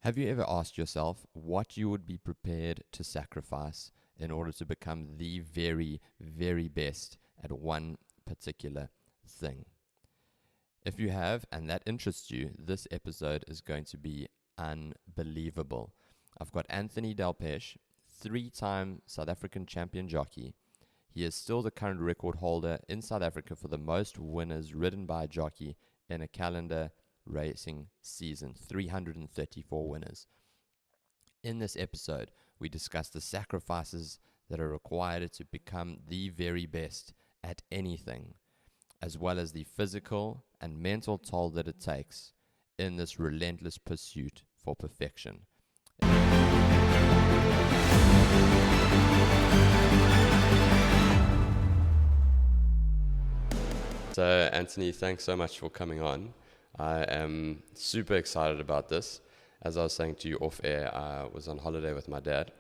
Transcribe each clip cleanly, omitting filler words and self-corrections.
Have you ever asked yourself what you would be prepared to sacrifice in order to become the very, very best at one particular thing? If you have, and that interests you, this episode is going to be unbelievable. I've got Anthony Delpech, 3-time South African champion jockey. He is still the current record holder in South Africa for the most winners ridden by a jockey in a calendar racing season, 334 winners. In this episode, we discuss the sacrifices that are required to become the very best at anything, as well as the physical and mental toll that it takes in this relentless pursuit for perfection. So, Anthony, thanks so much for coming on. I am super excited about this. As I was saying to you off air, I was on holiday with my dad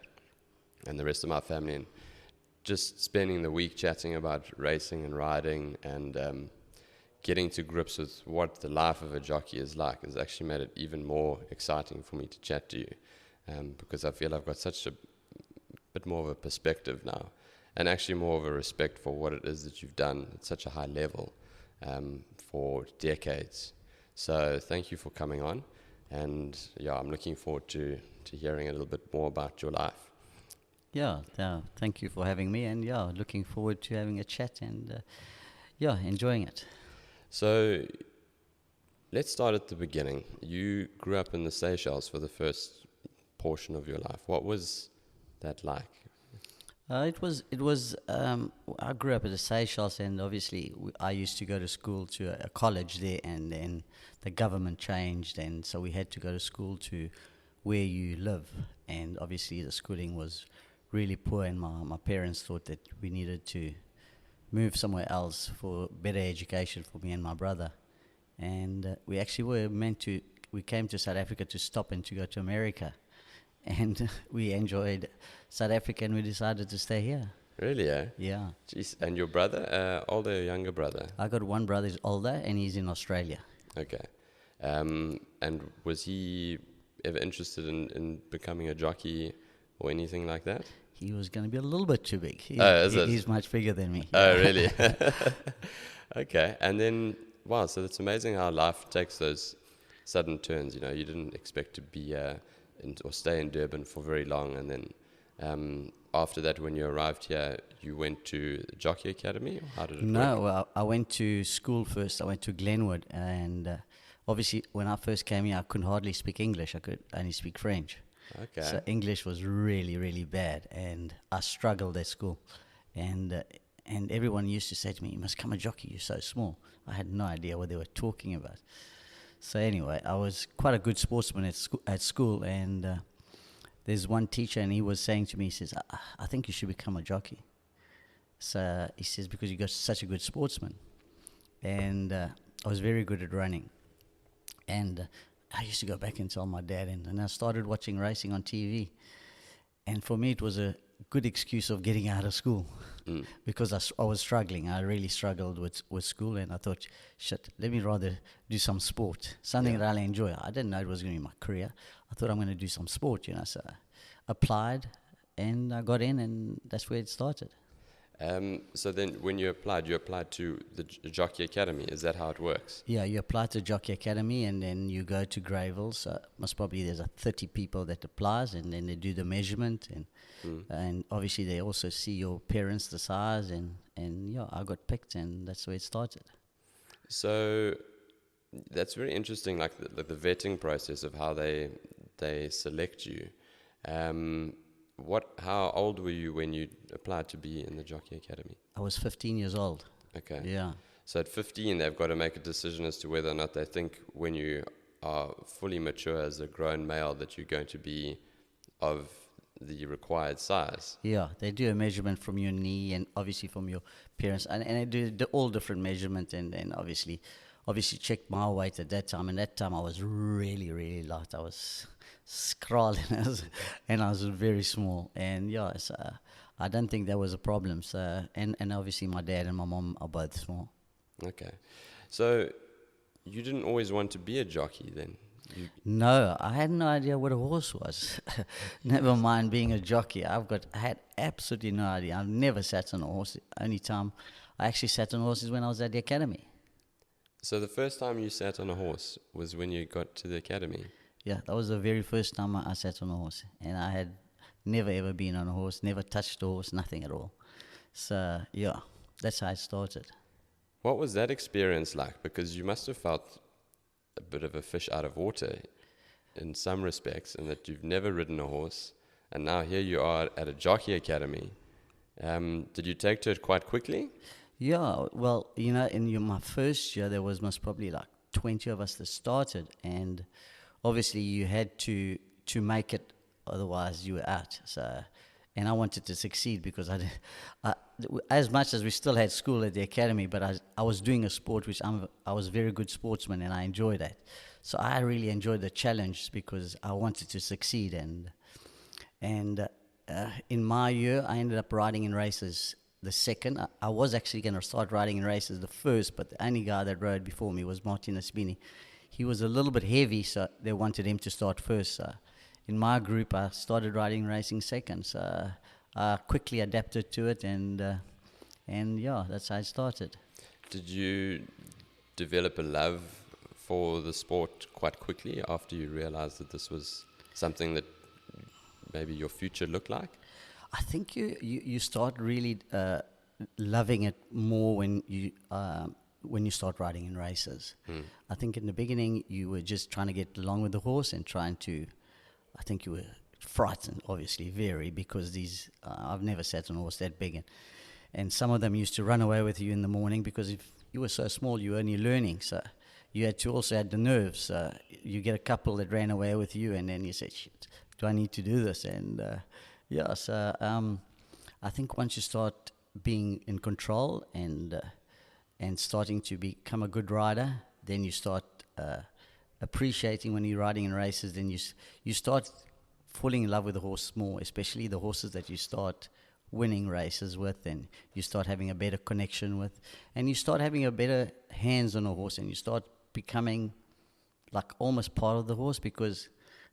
and the rest of my family, and just spending the week chatting about racing and riding and getting to grips with what the life of a jockey is like has actually made it even more exciting for me to chat to you, because I feel I've got such a bit more of a perspective now, and actually more of a respect for what it is that you've done at such a high level for decades. So thank you for coming on, and I'm looking forward to hearing a little bit more about your life. Thank you for having me, and looking forward to having a chat and enjoying it. So let's start at the beginning. You grew up in the Seychelles for the first portion of your life. What was that like? It was. I grew up at the Seychelles, and obviously I used to go to school to a college there, and then the government changed, and so we had to go to school to where you live, and obviously the schooling was really poor, and my parents thought that we needed to move somewhere else for better education for me and my brother, and we actually we came to South Africa to stop and to go to America. And we enjoyed South Africa, and we decided to stay here. Really, eh? Yeah. Jeez. And your brother, older or younger brother? I got one brother who's older, and he's in Australia. Okay. And was he ever interested in becoming a jockey or anything like that? He was going to be a little bit too big. He's much bigger than me. Oh, really? Okay. And then, wow, so it's amazing how life takes those sudden turns. You know, you didn't expect to be or stay in Durban for very long, and then after that, when you arrived here, you went to the Jockey Academy, or how did it work? No, I went to school first. I went to Glenwood, and obviously when I first came here, I couldn't hardly speak English. I could only speak French. Okay. So English was really, really bad, and I struggled at school. And everyone used to say to me, "You must become a jockey, you're so small." I had no idea what they were talking about. So anyway, I was quite a good sportsman at school, and there's one teacher, and he was saying to me, he says, I think you should become a jockey. So he says, because you got such a good sportsman. And I was very good at running. And I used to go back and tell my dad, and I started watching racing on TV. And for me, it was a good excuse of getting out of school because I was struggling. I really struggled with school, and I thought, shit, let me rather do some sport, something that I enjoy. I didn't know it was going to be my career. I thought I'm going to do some sport, so I applied, and I got in, and that's where it started. So then when you applied to the Jockey Academy. Is that how it works? Yeah, you apply to Jockey Academy, and then you go to Greyville. So there's 30 people that applies, and then they do the measurement, and obviously they also see your parents, the size, and I got picked, and that's where it started. So that's very interesting, like the vetting process of how they select you. How old were you when you applied to be in the Jockey Academy? I was 15 years old. Okay. Yeah. So at 15, they've got to make a decision as to whether or not they think when you are fully mature as a grown male that you're going to be of the required size. Yeah, they do a measurement from your knee and obviously from your parents, and they do all different measurements, and obviously checked my weight at that time. And that time I was really, really light. I was scrawling, and I was very small. And so I don't think that was a problem. So and obviously my dad and my mom are both small. Okay, so you didn't always want to be a jockey then? No, I had no idea what a horse was. Never mind being a jockey. I had absolutely no idea. I've never sat on a horse. The only time I actually sat on horses when I was at the academy. So the first time you sat on a horse was when you got to the academy? Yeah, that was the very first time I sat on a horse. And I had never ever been on a horse, never touched a horse, nothing at all. So, yeah, that's how I started. What was that experience like? Because you must have felt a bit of a fish out of water in some respects, in that you've never ridden a horse, and now here you are at a jockey academy. Did you take to it quite quickly? Yeah, well, in my first year, there was most probably like 20 of us that started, and obviously you had to make it, otherwise you were out. So, and I wanted to succeed because as much as we still had school at the academy, but I was doing a sport which I was a very good sportsman, and I enjoyed that. So I really enjoyed the challenge because I wanted to succeed, and in my year, I ended up riding in races the second. I was actually going to start riding in races the first, but the only guy that rode before me was Martin Aspini. He was a little bit heavy, so they wanted him to start first. So in my group, I started riding racing second. So I quickly adapted to it, and yeah, that's how I started. Did you develop a love for the sport quite quickly after you realized that this was something that maybe your future looked like? I think you start really loving it more when you start riding in races. I think in the beginning you were just trying to get along with the horse and I think you were frightened, obviously, very, because I've never sat on a horse that big, and some of them used to run away with you in the morning because if you were so small, you were only learning, so you had to also add the nerves. You get a couple that ran away with you, and then you said, shit, do I need to do this? And I think once you start being in control and starting to become a good rider, then you start appreciating when you're riding in races. Then you start falling in love with the horse more, especially the horses that you start winning races with, and you start having a better connection with, and you start having a better hands on a horse, and you start becoming like almost part of the horse, because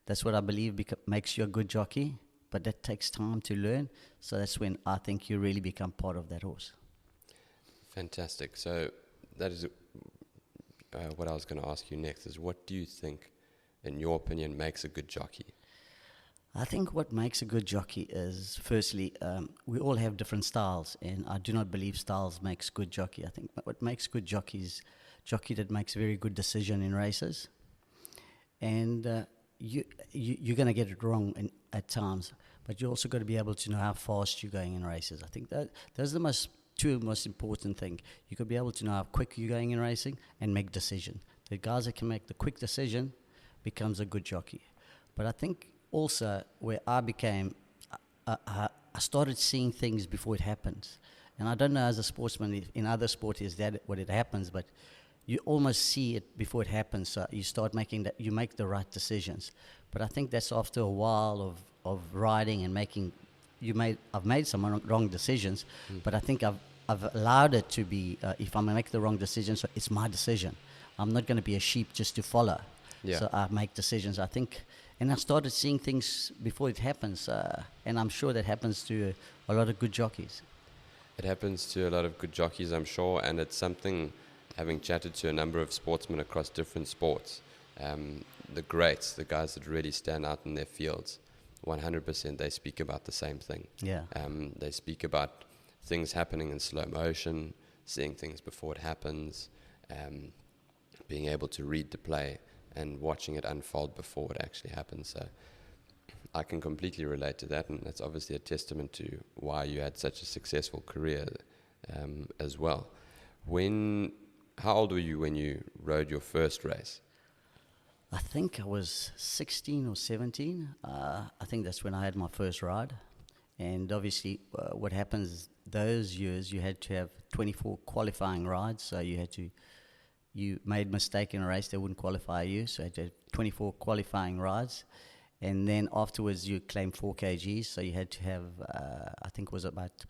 that's what I believe makes you a good jockey. But that takes time to learn. So that's when I think you really become part of that horse. Fantastic. So that is what I was going to ask you next, is what do you think, in your opinion, makes a good jockey? I think what makes a good jockey is, firstly, we all have different styles, and I do not believe styles makes good jockey. I think what makes good jockey is jockey that makes very good decision in races. And you're going to get it wrong at times, but you also got to be able to know how fast you're going in races. I think that those are the two most important things. You got to be able to know how quick you're going in racing and make decision. The guys that can make the quick decision becomes a good jockey. But I think also where I became, I started seeing things before it happens. And I don't know, as a sportsman, if in other sports is that what it happens, but you almost see it before it happens, so you start you make the right decisions. But I think that's after a while of riding and I've made some wrong decisions, but I think I've allowed it to be, if I'm going to make the wrong decision, so it's my decision. I'm not going to be a sheep just to follow. Yeah. So I make decisions, I think, and I started seeing things before it happens, and I'm sure that happens to a lot of good jockeys. It happens to a lot of good jockeys, I'm sure, and it's something, having chatted to a number of sportsmen across different sports, the greats, the guys that really stand out in their fields, 100% they speak about the same thing. Yeah. They speak about things happening in slow motion, seeing things before it happens, being able to read the play and watching it unfold before it actually happens. So I can completely relate to that, and that's obviously a testament to why you had such a successful career as well. How old were you when you rode your first race? I think I was 16 or 17. I think that's when I had my first ride. And obviously what happens those years, you had to have 24 qualifying rides. So you made mistake in a race, they wouldn't qualify you. So you had to have 24 qualifying rides. And then afterwards you claimed 4 kgs. So you had to have, I think it was about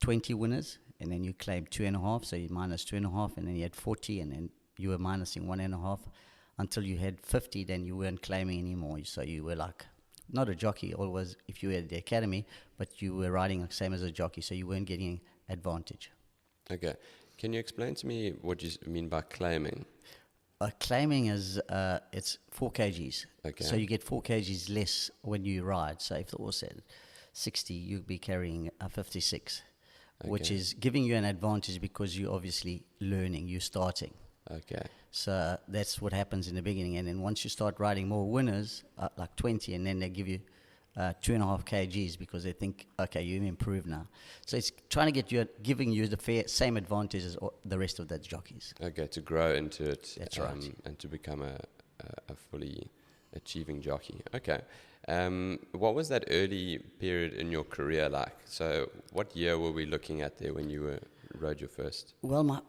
20 winners. And then you claimed 2.5, so you minus 2.5, and then you had 40, and then you were minusing 1.5. until you had 50, then you weren't claiming anymore. So you were like, not a jockey always if you were at the academy, but you were riding the same as a jockey, so you weren't getting advantage. Okay. Can you explain to me what you mean by claiming? Claiming is it's 4 kgs. Okay. So you get 4 kgs less when you ride. So if the horse said 60, you'll be carrying 56, which is giving you an advantage because you're obviously learning, you're starting. Okay. So that's what happens in the beginning. And then once you start riding more winners, like 20, and then they give you 2.5 kgs because they think, okay, you've improved now. So it's trying to get you, giving you the same advantage as the rest of the jockeys. Okay, to grow into it. That's right. And to become a fully achieving jockey. Okay. What was that early period in your career like? So what year were we looking at there when you rode your first? Well, my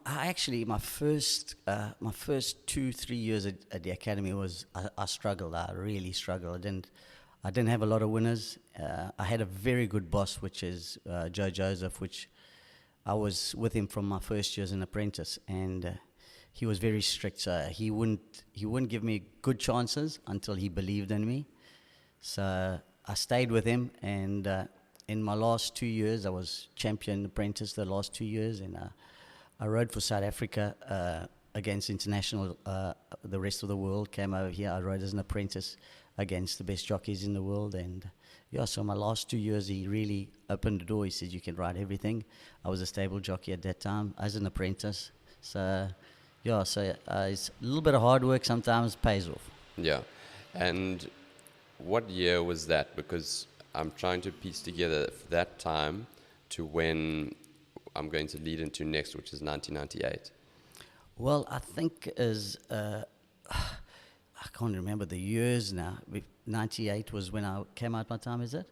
first 2-3 years at the academy was I struggled. I really struggled. I didn't have a lot of winners. I had a very good boss, which is Joe Joseph, which I was with him from my first year as an apprentice, and he was very strict. So he wouldn't give me good chances until he believed in me. So I stayed with him, and in my last 2 years, I was champion apprentice the last 2 years, and I rode for South Africa against international, the rest of the world came over here. I rode as an apprentice against the best jockeys in the world, and so my last 2 years, he really opened the door. He said, you can ride everything. I was a stable jockey at that time as an apprentice. So, it's a little bit of hard work sometimes pays off. Yeah. And what year was that? Because I'm trying to piece together that time to when I'm going to lead into next, which is 1998. Well, I think I can't remember the years now. 98 was when I came out my time, is it?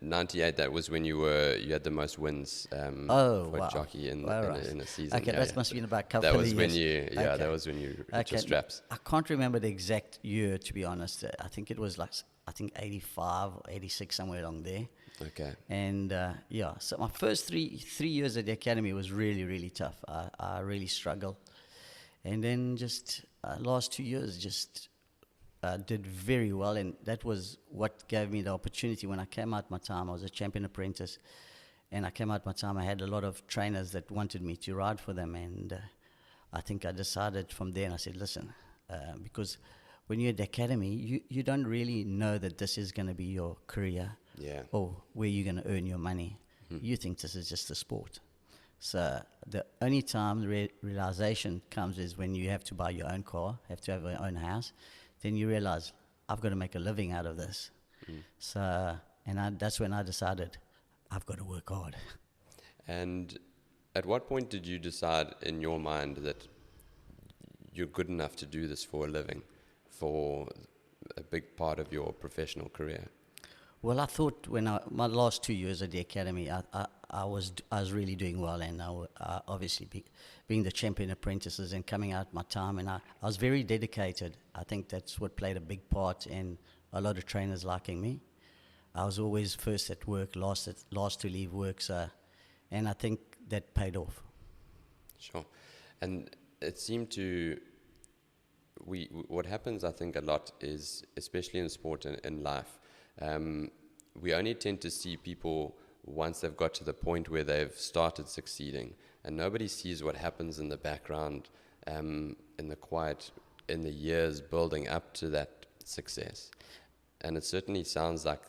98, that was when you had the most wins for jockey in a season. Okay, that must have been about a couple of years. That was when you hit your straps. I can't remember the exact year, to be honest. I think it was 85 or 86, somewhere along there. Okay. And so my first three years at the academy was really, really tough. I really struggled. And then just last 2 years just did very well, and that was what gave me the opportunity. When I came out my time, I was a champion apprentice, and I came out my time, I had a lot of trainers that wanted me to ride for them, and I think I decided from there, and I said, listen, because when you're at the academy, you don't really know that this is going to be your career or where you're going to earn your money. You think this is just a sport. So the only time the realization comes is when you have to buy your own car, have to have your own house. Then you realize, I've got to make a living out of this. So, that's when I decided, I've got to work hard. And at what point did you decide in your mind that you're good enough to do this for a living, for a big part of your professional career? Well, I thought my last 2 years at the academy, I was really doing well, and I obviously being the champion apprentices and coming out my time, and I was very dedicated. I think that's what played a big part in a lot of trainers liking me. I was always first at work, last to leave work, and I think that paid off. Sure. And it seemed to what happens, I think, a lot is, especially in sport and in life, we only tend to see people once they've got to the point where they've started succeeding, and nobody sees what happens in the background, in the quiet, in the years building up to that success. And it certainly sounds like,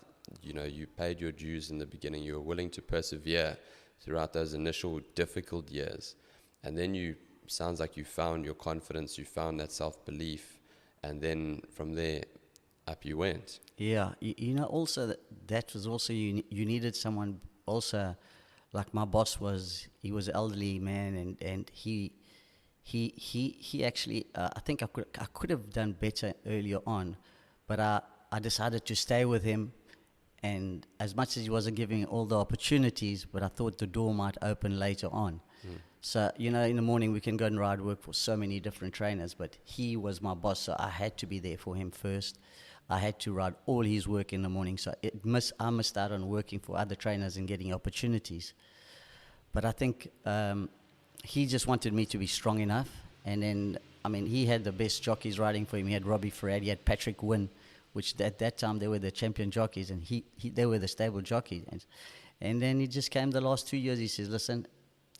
you paid your dues in the beginning. You were willing to persevere throughout those initial difficult years, and then sounds like you found your confidence, you found that self-belief, and then from there up you went. Yeah, also that was also, you needed someone also, like my boss he was an elderly man, and he actually, I think I could have done better earlier on, but I decided to stay with him, and as much as he wasn't giving all the opportunities, but I thought the door might open later on. So, in the morning we can go and ride work for so many different trainers, but he was my boss, so I had to be there for him first. I had to ride all his work in the morning, so I missed out on working for other trainers and getting opportunities. But I think he just wanted me to be strong enough, and then I mean, he had the best jockeys riding for him. He had Robbie Farad, he had Patrick Wynn, which at that time they were the champion jockeys, and they were the stable jockeys. And then he just came the last 2 years. He says, listen,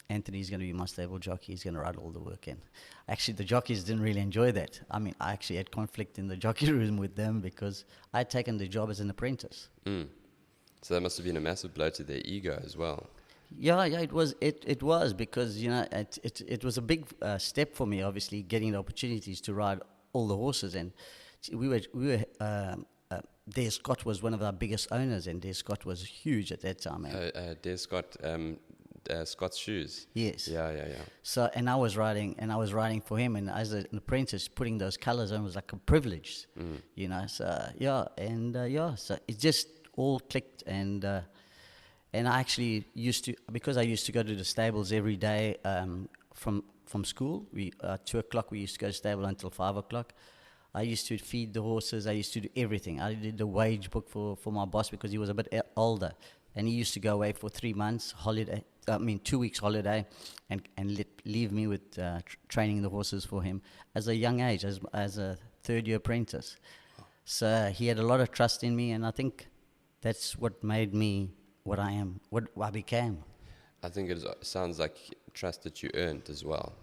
Anthony's going to be my stable jockey. He's going to ride all the work. And actually, the jockeys didn't really enjoy that. I mean, I actually had conflict in the jockey room with them because I'd taken the job as an apprentice. So that must have been a massive blow to their ego as well. Yeah, it was. It was because it was a big step for me. Obviously, getting the opportunities to ride all the horses, and we were. Dare Scott was one of our biggest owners, and Dare Scott was huge at that time. Dare Scott, Scott's shoes. Yes. Yeah. So, and I was riding for him, and as an apprentice, putting those colours on was like a privilege, So so it just all clicked, and I actually because I used to go to the stables every day from school. 2 o'clock we used to go to stable until 5 o'clock. I used to feed the horses. I used to do everything. I did the wage book for my boss because he was a bit older, and he used to go away for 3 months holiday. 2 weeks holiday, and leave me with training the horses for him as a young age, as a third-year apprentice. So he had a lot of trust in me, and I think that's what made me what I am, what I became. I think it sounds like trust that you earned as well.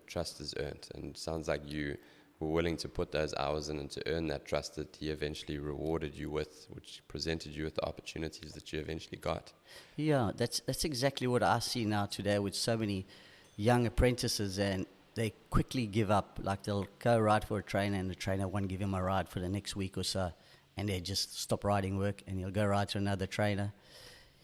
Trust is earned, and it sounds like you were willing to put those hours in and to earn that trust that he eventually rewarded you with, which presented you with the opportunities that you eventually got. Yeah, that's exactly what I see now today with so many young apprentices, and they quickly give up. Like they'll go ride for a trainer, and the trainer won't give him a ride for the next week or so, and they just stop riding work, and he'll go ride to another trainer.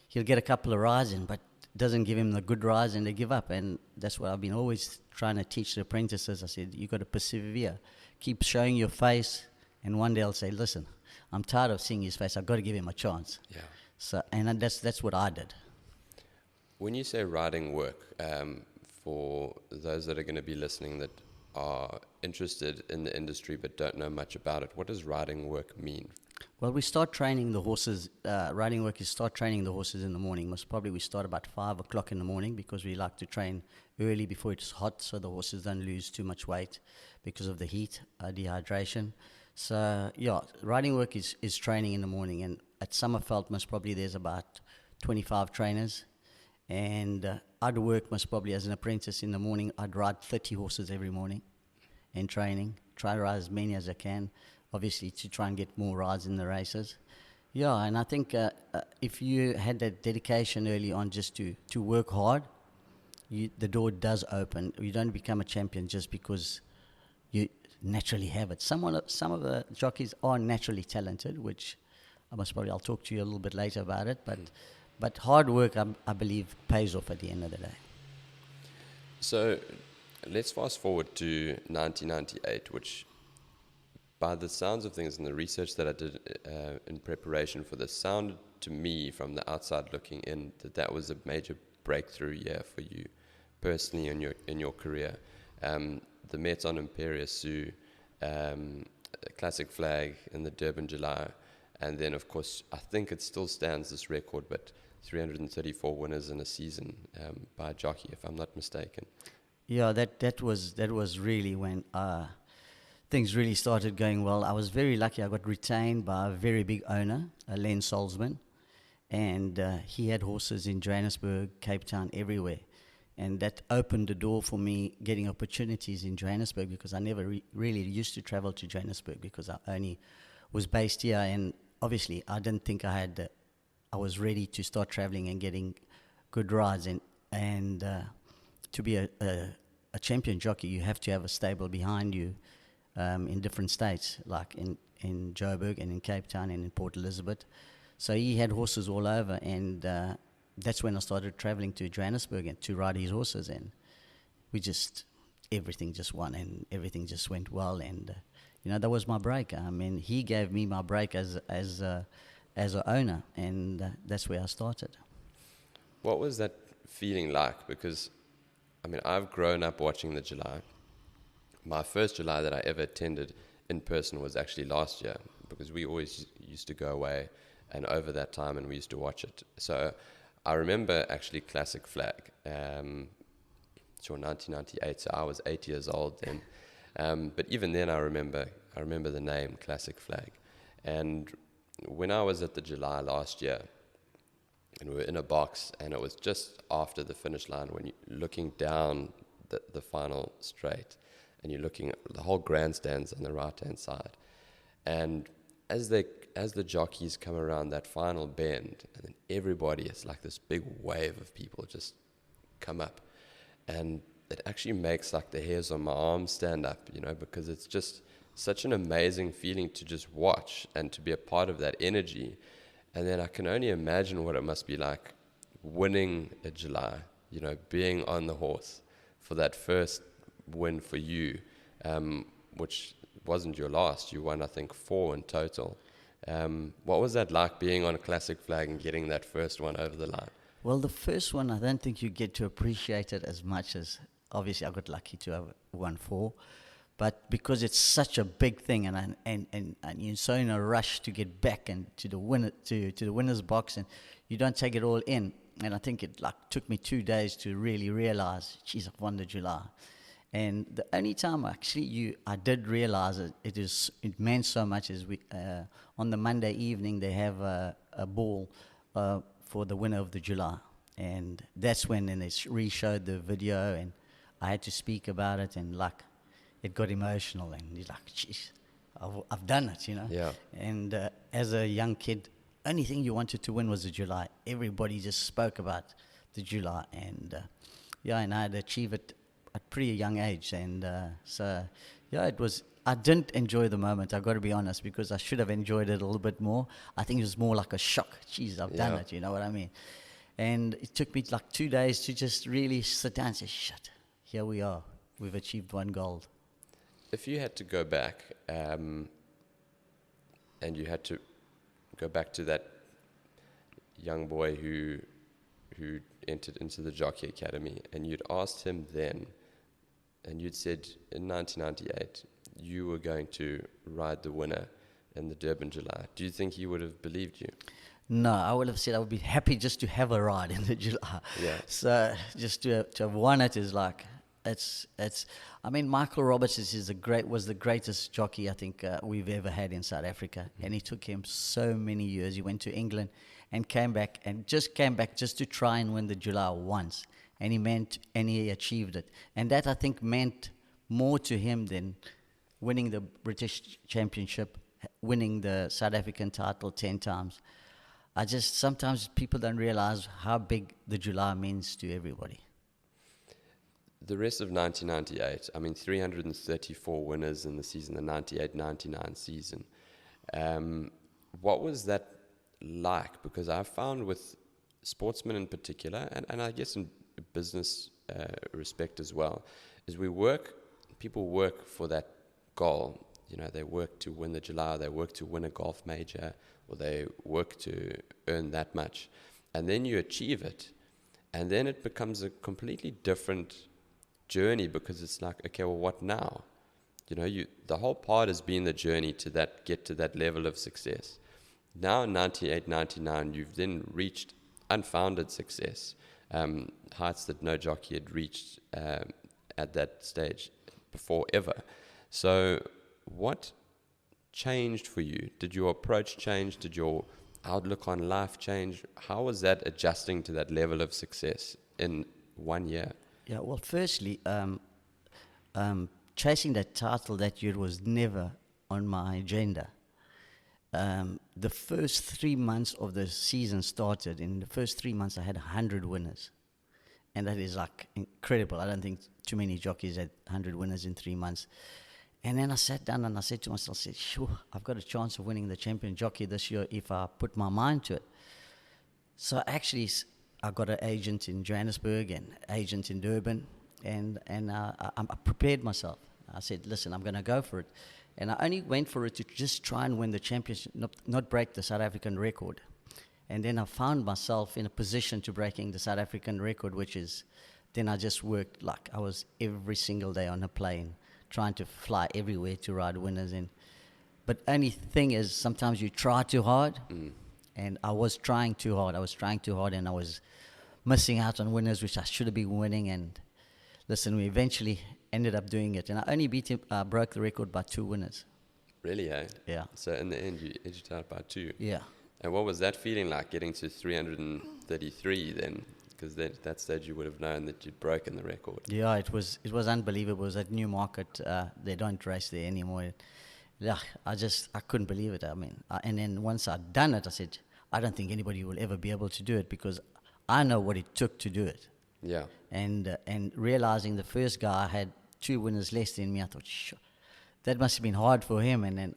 He'll get a couple of rides in, but doesn't give him the good rides, and they give up. And that's what I've been always trying to teach the apprentices. I said, you got to persevere, keep showing your face, and one day I'll say, listen, I'm tired of seeing his face. I've got to give him a chance. Yeah. So, and that's what I did. When you say riding work, for those that are going to be listening that are interested in the industry but don't know much about it, what does riding work mean? Well, we start training the horses. Riding work is start training the horses in the morning. Most probably we start about 5 o'clock in the morning because we like to train early before it's hot, so the horses don't lose too much weight because of the heat, dehydration. So, riding work is training in the morning. And at Summerfeld, most probably there's about 25 trainers. And I'd work most probably as an apprentice in the morning. I'd ride 30 horses every morning in training, try to ride as many as I can, obviously to try and get more rides in the races. Yeah, and I think if you had that dedication early on just to work hard, the door does open. You don't become a champion just because you naturally have it. Some of the jockeys are naturally talented, which I'll talk to you a little bit later about it, but hard work, I believe, pays off at the end of the day. So let's fast forward to 1998, which by the sounds of things and the research that I did in preparation for this, sounded to me from the outside looking in that was a major breakthrough year for you personally in your career. The Meton Imperius Sioux, Classic Flag in the Durban July, and then of course I think it still stands this record, but 334 winners in a season by Jockey, if I'm not mistaken. Yeah, that was really when things really started going well. I was very lucky. I got retained by a very big owner, Len Salzman, and he had horses in Johannesburg, Cape Town, everywhere. And that opened the door for me getting opportunities in Johannesburg because I never really used to travel to Johannesburg because I only was based here. And obviously, I didn't think I was ready to start traveling and getting good rides. And to be a champion jockey, you have to have a stable behind you in different states, like in Joburg and in Cape Town and in Port Elizabeth. So he had horses all over, and that's when I started traveling to Johannesburg and to ride his horses, and everything just won and everything just went well, and that was my break. I mean, he gave me my break as an owner, and that's where I started. What was that feeling like? Because, I mean, I've grown up watching the July. My first July that I ever attended in person was actually last year because we always used to go away and over that time and we used to watch it. So I remember actually Classic Flag. sure, 1998. So I was 8 years old then. But even then, I remember the name Classic Flag. And when I was at the July last year, and we were in a box, and it was just after the finish line when you're looking down the final straight, and you're looking at the whole grandstands on the right-hand side. And as the jockeys come around that final bend, and then everybody, it's like this big wave of people just come up. And it actually makes like the hairs on my arms stand up, because it's just such an amazing feeling to just watch and to be a part of that energy. And then I can only imagine what it must be like winning a July, being on the horse for that first win for you, which wasn't your last. You won, I think, 4 in total. What was that like, being on a Classic Flag and getting that first one over the line? Well, the first one, I don't think you get to appreciate it as much as, obviously, I got lucky to have won 4. But because it's such a big thing, and you're so in a rush to get back and to the winner's box, and you don't take it all in. And I think it took me 2 days to really realize, geez, I've won the July. And the only time actually I did realize it meant so much is on the Monday evening they have a ball for the winner of the July, and that's when they re-showed the video, and I had to speak about it, and it got emotional, and you're like, geez, I've done it, Yeah. And as a young kid, only thing you wanted to win was the July. Everybody just spoke about the July, and and I had achieved it at pretty young age, and it was. I didn't enjoy the moment, I've got to be honest, because I should have enjoyed it a little bit more. I think it was more like a shock. Jeez, I've done it, you know what I mean? And it took me 2 days to just really sit down and say, shit, here we are. We've achieved 1 gold. If you had to go back, and you had to go back to that young boy who entered into the Jockey Academy, and you'd asked him then, and you'd said in 1998, you were going to ride the winner in the Durban July, do you think he would have believed you? No, I would have said I would be happy just to have a ride in the July. Yeah. So just to have won it is like, it's. I mean, Michael Roberts was the greatest jockey I think we've ever had in South Africa, and it took him so many years. He went to England and came back just to try and win the July once, and he achieved it, and that I think meant more to him than winning the British Championship, winning the South African title 10 times. Sometimes people don't realize how big the July means to everybody. The rest of 1998, I mean, 334 winners in the season, the 98-99 season. What was that like? Because I found with sportsmen in particular, and I guess in business respect as well, is people work for that goal. They work to win the July, they work to win a golf major, or they work to earn that much. And then you achieve it, and then it becomes a completely different journey, because it's like, okay, well, what now? The whole part has been the journey to get to that level of success. Now in 98, 99, you've then reached unfounded success, heights that no jockey had reached at that stage before ever. So what changed for you? Did your approach change? Did your outlook on life change? How was that adjusting to that level of success in 1 year? Yeah, well, firstly, chasing that title that year was never on my agenda. The first 3 months of the season started. In the first 3 months, I had 100 winners. And that is incredible. I don't think too many jockeys had 100 winners in 3 months. And then I sat down and I said to myself, sure, I've got a chance of winning the champion jockey this year if I put my mind to it. So actually, I got an agent in Johannesburg and agent in Durban, and I prepared myself. I said, listen, I'm going to go for it. And I only went for it to just try and win the championship, not break the South African record. And then I found myself in a position to breaking the South African record, then I just worked I was every single day on a plane, trying to fly everywhere to ride winners in. But only thing is, sometimes you try too hard, and I was trying too hard. And I was missing out on winners which I should have been winning. And listen, we eventually ended up doing it, and I only broke the record by 2 winners. Really, eh? Yeah. So in the end, you edged out by 2. Yeah. And what was that feeling like, getting to 333 then? Because at that stage you would have known that you'd broken the record. Yeah, it was unbelievable. It was at Newmarket. They don't race there anymore. Yeah, I couldn't believe it. I mean, and then once I'd done it, I said, I don't think anybody will ever be able to do it, because I know what it took to do it. Yeah. And realizing the first guy had 2 winners less than me, I thought, sure, that must have been hard for him. And then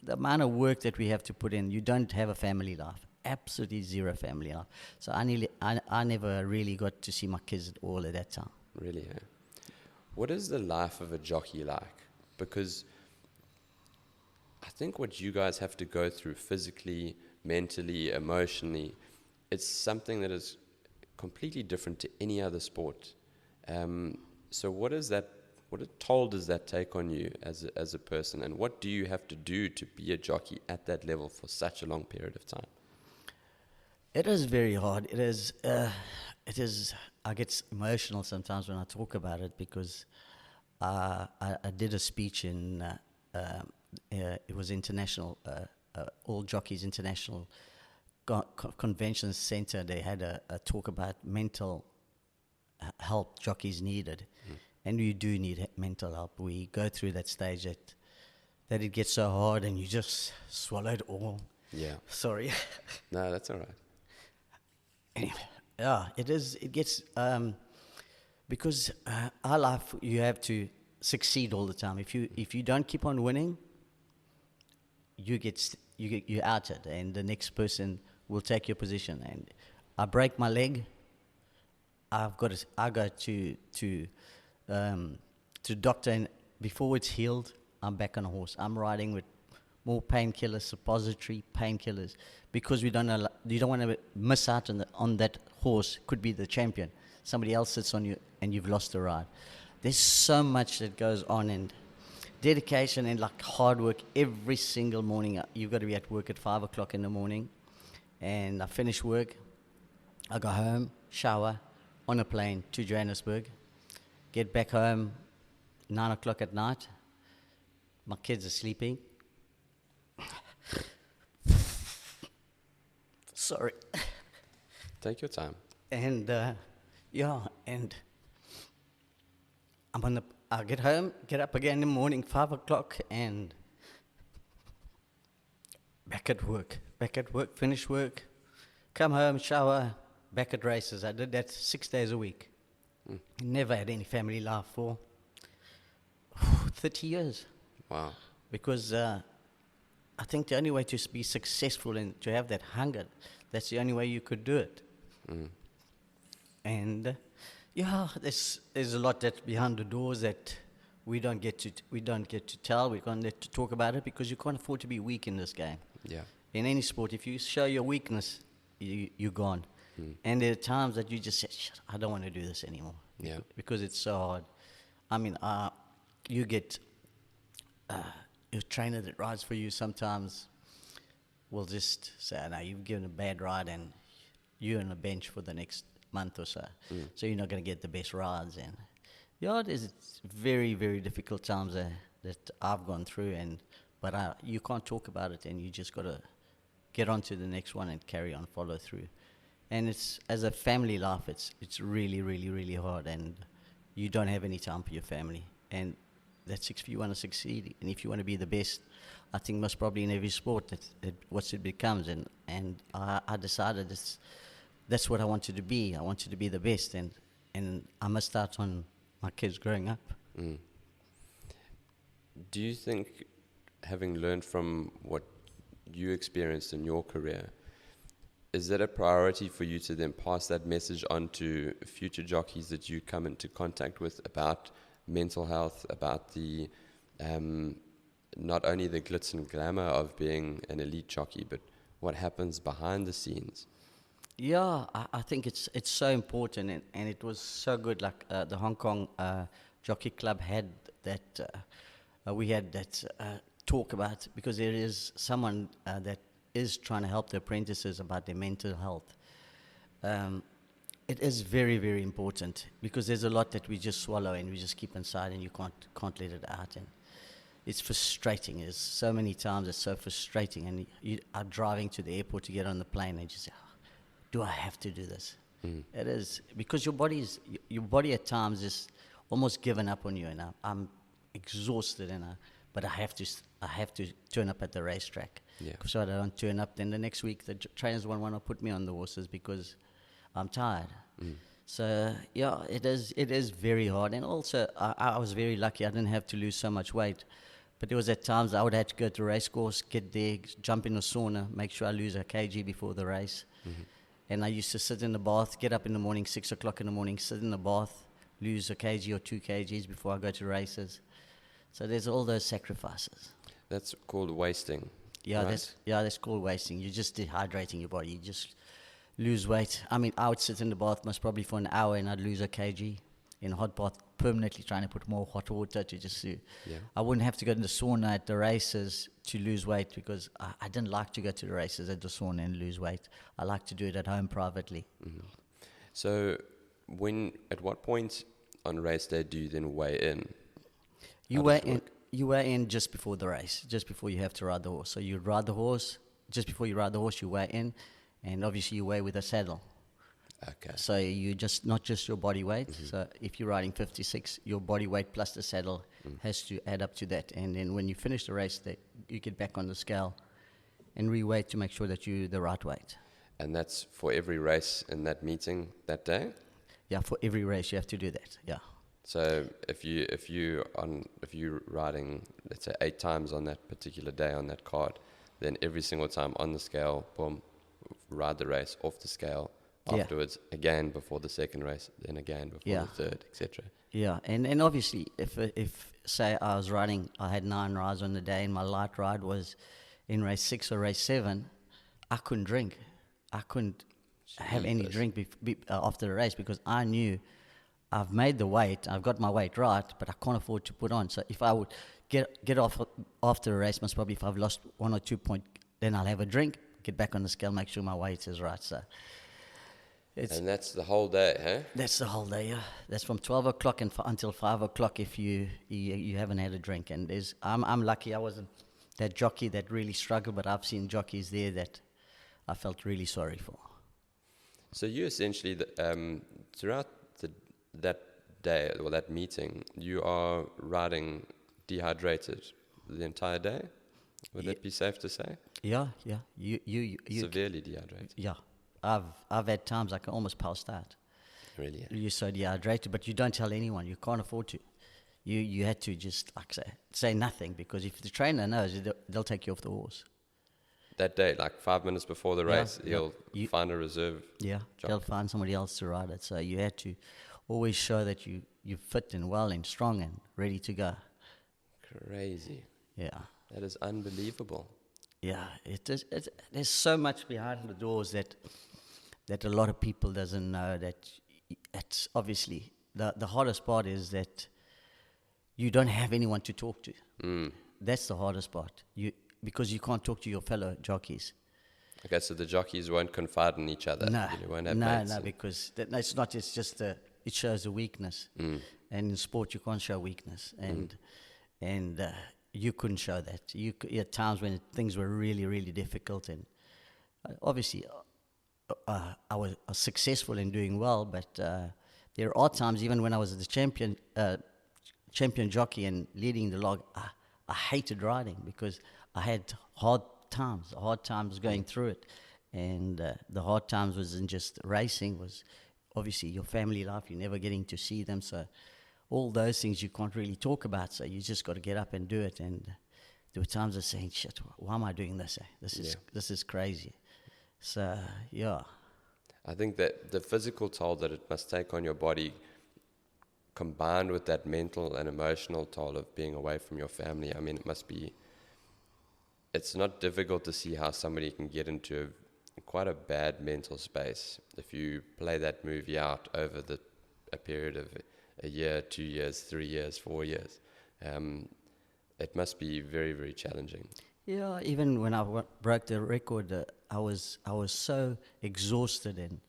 the amount of work that we have to put in, you don't have a family life, absolutely zero family life. So I never really got to see my kids at all at that time. Really, eh? What is the life of a jockey like? Because I think what you guys have to go through physically, mentally, emotionally, it's something that is completely different to any other sport. So what toll does that take on you as a person, and what do you have to do to be a jockey at that level for such a long period of time? It is very hard. It is. I get emotional sometimes when I talk about it, because I did a speech in. It was international. All Jockeys International Convention Center. They had a talk about mental help jockeys needed, and you do need mental help. We go through that stage that it gets so hard, and you just swallow it all. Yeah. Sorry. No, that's all right. Anyway, yeah, it is. It gets because our life, you have to succeed all the time. If you don't keep on winning, you're outed, and the next person will take your position. And I break my leg, I go to doctor, and before it's healed, I'm back on a horse. I'm riding with more painkillers, suppository painkillers, because you don't want to miss out on that horse. Could be the champion. Somebody else sits on you, and you've lost the ride. There's so much that goes on, and dedication and like hard work every single morning. You've got to be at work at 5 o'clock in the morning, and I finish work. I go home, shower, on a plane to Johannesburg, get back home 9 o'clock at night. My kids are sleeping. Sorry. Take your time. And and I get home, get up again in the morning, 5 o'clock, and back at work, finish work, come home, shower, back at races. I did that 6 days a week. Never had any family life for 30 years. Wow. Because I think the only way to be successful and to have that hunger, that's the only way you could do it. And there's a lot that's behind the doors that we don't get to tell. We can't get to talk about it, because you can't afford to be weak in this game. Yeah. In any sport, if you show your weakness, you're gone. And there are times that you just say, I don't want to do this anymore. Yeah. Because it's so hard. I mean, you get your trainer that rides for you sometimes will just say, no, you've given a bad ride, and you're on a bench for the next month or so. So you're not going to get the best rides. And there's very, very difficult times that I've gone through, but you can't talk about it, and you just got to get on to the next one and carry on, follow through. And it's, as a family life, it's really, really, really hard, and you don't have any time for your family. And that's if you want to succeed, and if you want to be the best. I think most probably in every sport, what it becomes. And I decided that's what I wanted to be. I wanted to be the best, and I must start on my kids growing up. Do you think, having learned from what you experienced in your career, is that a priority for you to then pass that message on to future jockeys that you come into contact with about mental health, about the not only the glitz and glamour of being an elite jockey, but what happens behind the scenes? Yeah, I think it's so important, and it was so good. Like the Hong Kong Jockey Club had that, we had that talk about, because there is someone that is trying to help the apprentices about their mental health. It is very, very important because there's a lot that we just swallow and we just keep inside and you can't let it out. And it's frustrating. There's so many times it's so frustrating. And you are driving to the airport to get on the plane and you just say, oh, do I have to do this? It is because your body at times is almost given up on you. And I'm exhausted but I have to turn up at the racetrack. Yeah. So I don't turn up, then the next week the trainers won't want to put me on the horses because I'm tired. So yeah, it is very hard. And also I was very lucky. I didn't have to lose so much weight. But there was at times I would have to go to the race course, get there, jump in the sauna, make sure I lose a kg before the race. And I used to sit in the bath, get up in the morning, 6 o'clock in the morning, sit in the bath, lose a kg or 2 kgs before I go to races. So there's all those sacrifices. That's called wasting. Yeah, right? that's called wasting. You're just dehydrating your body. You just lose weight. I mean, I would sit in the bath most probably for an hour and I'd lose a kg in a hot bath, permanently trying to put more hot water to just see. Yeah. I wouldn't have to go to the sauna at the races to lose weight because I didn't like to go to the races at the sauna and lose weight. I like to do it at home privately. So at what point on race day do you then weigh in? You weigh in just before the race, just before you have to ride the horse. So you ride the horse, just before you ride the horse, you weigh in, and obviously you weigh with a saddle. Okay. So you not just your body weight. So if you're riding 56, your body weight plus the saddle has to add up to that. And then when you finish the race, you get back on the scale and re-weight to make sure that you're the right weight. And that's for every race in that meeting that day? Yeah, for every race you have to do that. Yeah. So if you're riding, let's say 8 times on that particular day on that card, then every single time on the scale, boom, ride the race off the scale. Afterwards, again before the second race, then again before the third, etc. Yeah, and obviously, if say I was riding, I had 9 rides on the day, and my light ride was in race 6 or race 7, I couldn't drink. I couldn't have any drink after the race because I knew I've made the weight, I've got my weight right, but I can't afford to put on. So if I would get off after the race, most probably if I've lost 1 or 2 points, then I'll have a drink, get back on the scale, make sure my weight is right. So. And that's the whole day, huh? That's the whole day, yeah. That's from 12 o'clock until 5 o'clock if you haven't had a drink. And I'm lucky I wasn't that jockey that really struggled, but I've seen jockeys there that I felt really sorry for. So you essentially, throughout that day, or that meeting, you are riding dehydrated the entire day? Would that be safe to say? Yeah. You severely dehydrated? Yeah. I've had times I can almost pass out. Really? Yeah. You're so dehydrated, but you don't tell anyone. You can't afford to. You had to just say nothing because if the trainer knows, they'll take you off the horse. That day, like 5 minutes before the race, he'll find a reserve. Yeah, jockey. They'll find somebody else to ride it. So you had to always show that you're fit and well and strong and ready to go. Crazy. Yeah. That is unbelievable. Yeah, it is. There's so much behind the doors that a lot of people doesn't know. That it's obviously the hardest part is that you don't have anyone to talk to. That's the hardest part. Because you can't talk to your fellow jockeys. Okay, so the jockeys won't confide in each other. No, won't have no, because it's not. It's just it shows a weakness, and in sport you can't show weakness, and you couldn't show that. You at times when things were really, really difficult, and obviously I was successful in doing well, but there are times, even when I was the champion jockey and leading the log, I hated riding because I had hard times going through it, and the hard times wasn't just racing, was obviously your family life. You're never getting to see them, so all those things you can't really talk about, so you just got to get up and do it. And there were times I was saying, shit, why am I doing this? This is crazy. So, yeah. I think that the physical toll that it must take on your body, combined with that mental and emotional toll of being away from your family, I mean, it's not difficult to see how somebody can get into quite a bad mental space if you play that movie out over a period of a year, 2 years, 3 years, 4 years. It must be very, very challenging. Yeah, even when I broke the record, I was so exhausted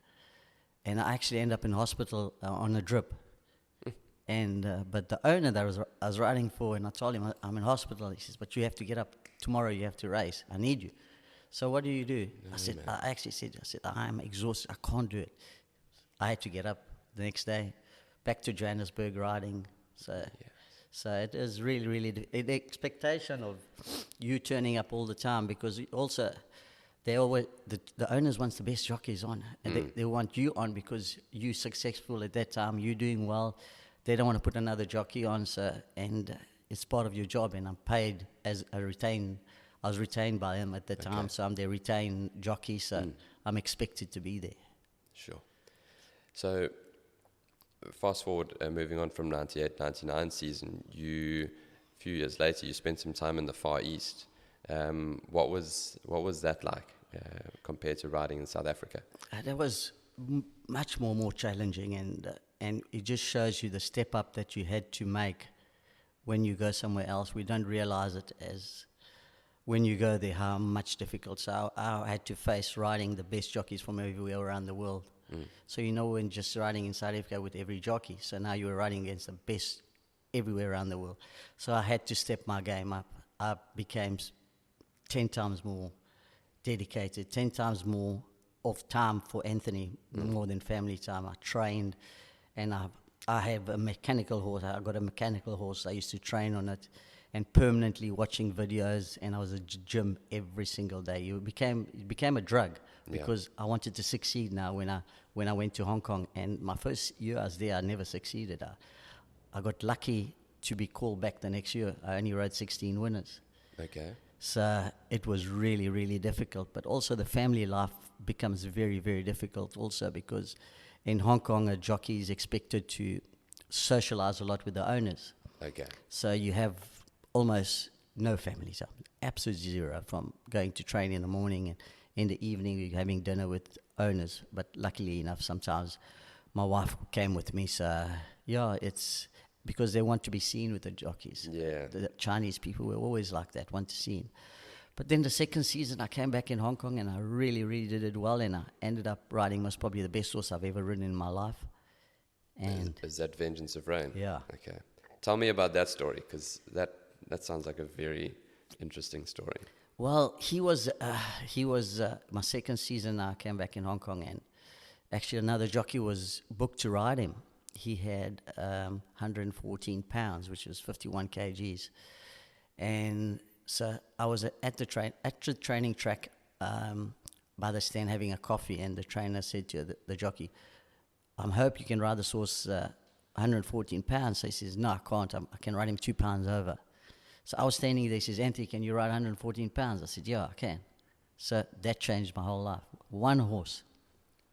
and I actually ended up in hospital on a drip. And but the owner that I was riding for, and I told him I'm in hospital. He says, "But you have to get up tomorrow. You have to race. I need you." So what do you do? No, I said, man. I said, I'm exhausted. I can't do it. I had to get up the next day, back to Johannesburg riding. So it is really, really the expectation of you turning up all the time, because also they always the owners wants the best jockeys on, and they want you on because you're successful at that time. You're doing well. They don't want to put another jockey on, and it's part of your job. And I'm paid as a retain. I was retained by them at the time, so I'm their retained jockey. So I'm expected to be there. Sure. So fast forward, moving on from 98, 99 season, a few years later, you spent some time in the Far East. What was that like compared to riding in South Africa? That was much more challenging, and it just shows you the step up that you had to make when you go somewhere else. We don't realize it as when you go there how much difficult. So I had to face riding the best jockeys from everywhere around the world. So when just riding in South Africa with every jockey, so now you were riding against the best everywhere around the world. So I had to step my game up. I became 10 times more dedicated, 10 times more of time for Anthony, more than family time. I trained, and I have a mechanical horse. I got a mechanical horse. I used to train on it and permanently watching videos, and I was at gym every single day. It became a drug, because I wanted to succeed now when I went to Hong Kong. And my first year I was there, I never succeeded. I got lucky to be called back the next year. I only rode 16 winners. Okay. So it was really, really difficult. But also the family life becomes very, very difficult also, because in Hong Kong, a jockey is expected to socialize a lot with the owners. Okay. So you have almost no family time, absolute zero, from going to train in the morning and in the evening you're having dinner with owners. But luckily enough, sometimes my wife came with me. So it's because they want to be seen with the jockeys. Yeah. The Chinese people were always like that, want to see. But then the second season I came back in Hong Kong, and I really, really did it well, and I ended up riding most probably the best horse I've ever ridden in my life. And is that Vengeance of Rain? Yeah. Okay. Tell me about that story, because that sounds like a very interesting story. Well, he was my second season. I came back in Hong Kong, and actually another jockey was booked to ride him. He had 114 pounds, which was 51 kgs, and so I was at the training track by the stand having a coffee, and the trainer said to the jockey, "I hope you can ride this horse 114 pounds." So he says, "No, I can't. I can ride him 2 pounds over." So I was standing there. He says, "Anthony, can you ride 114 pounds?" I said, "Yeah, I can." So that changed my whole life. One horse.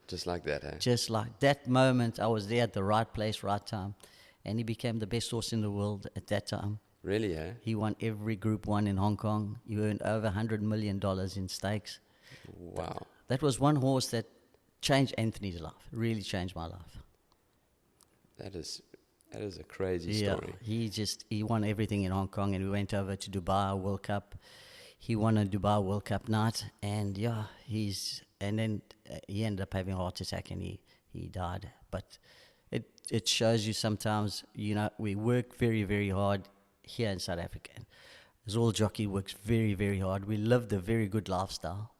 Just like that, eh? Just like that moment, I was there at the right place, right time. And he became the best horse in the world at that time. Really, eh? He won every Group 1 in Hong Kong. He earned over $100 million in stakes. Wow. That was one horse that changed Anthony's life, really changed my life. That is a crazy story. He won everything in Hong Kong, and we went over to Dubai World Cup. He won a Dubai World Cup night, and then he ended up having a heart attack, and he died. But it shows you sometimes, we work very, very hard here in South Africa. As all jockey works very, very hard. We lived a very good lifestyle.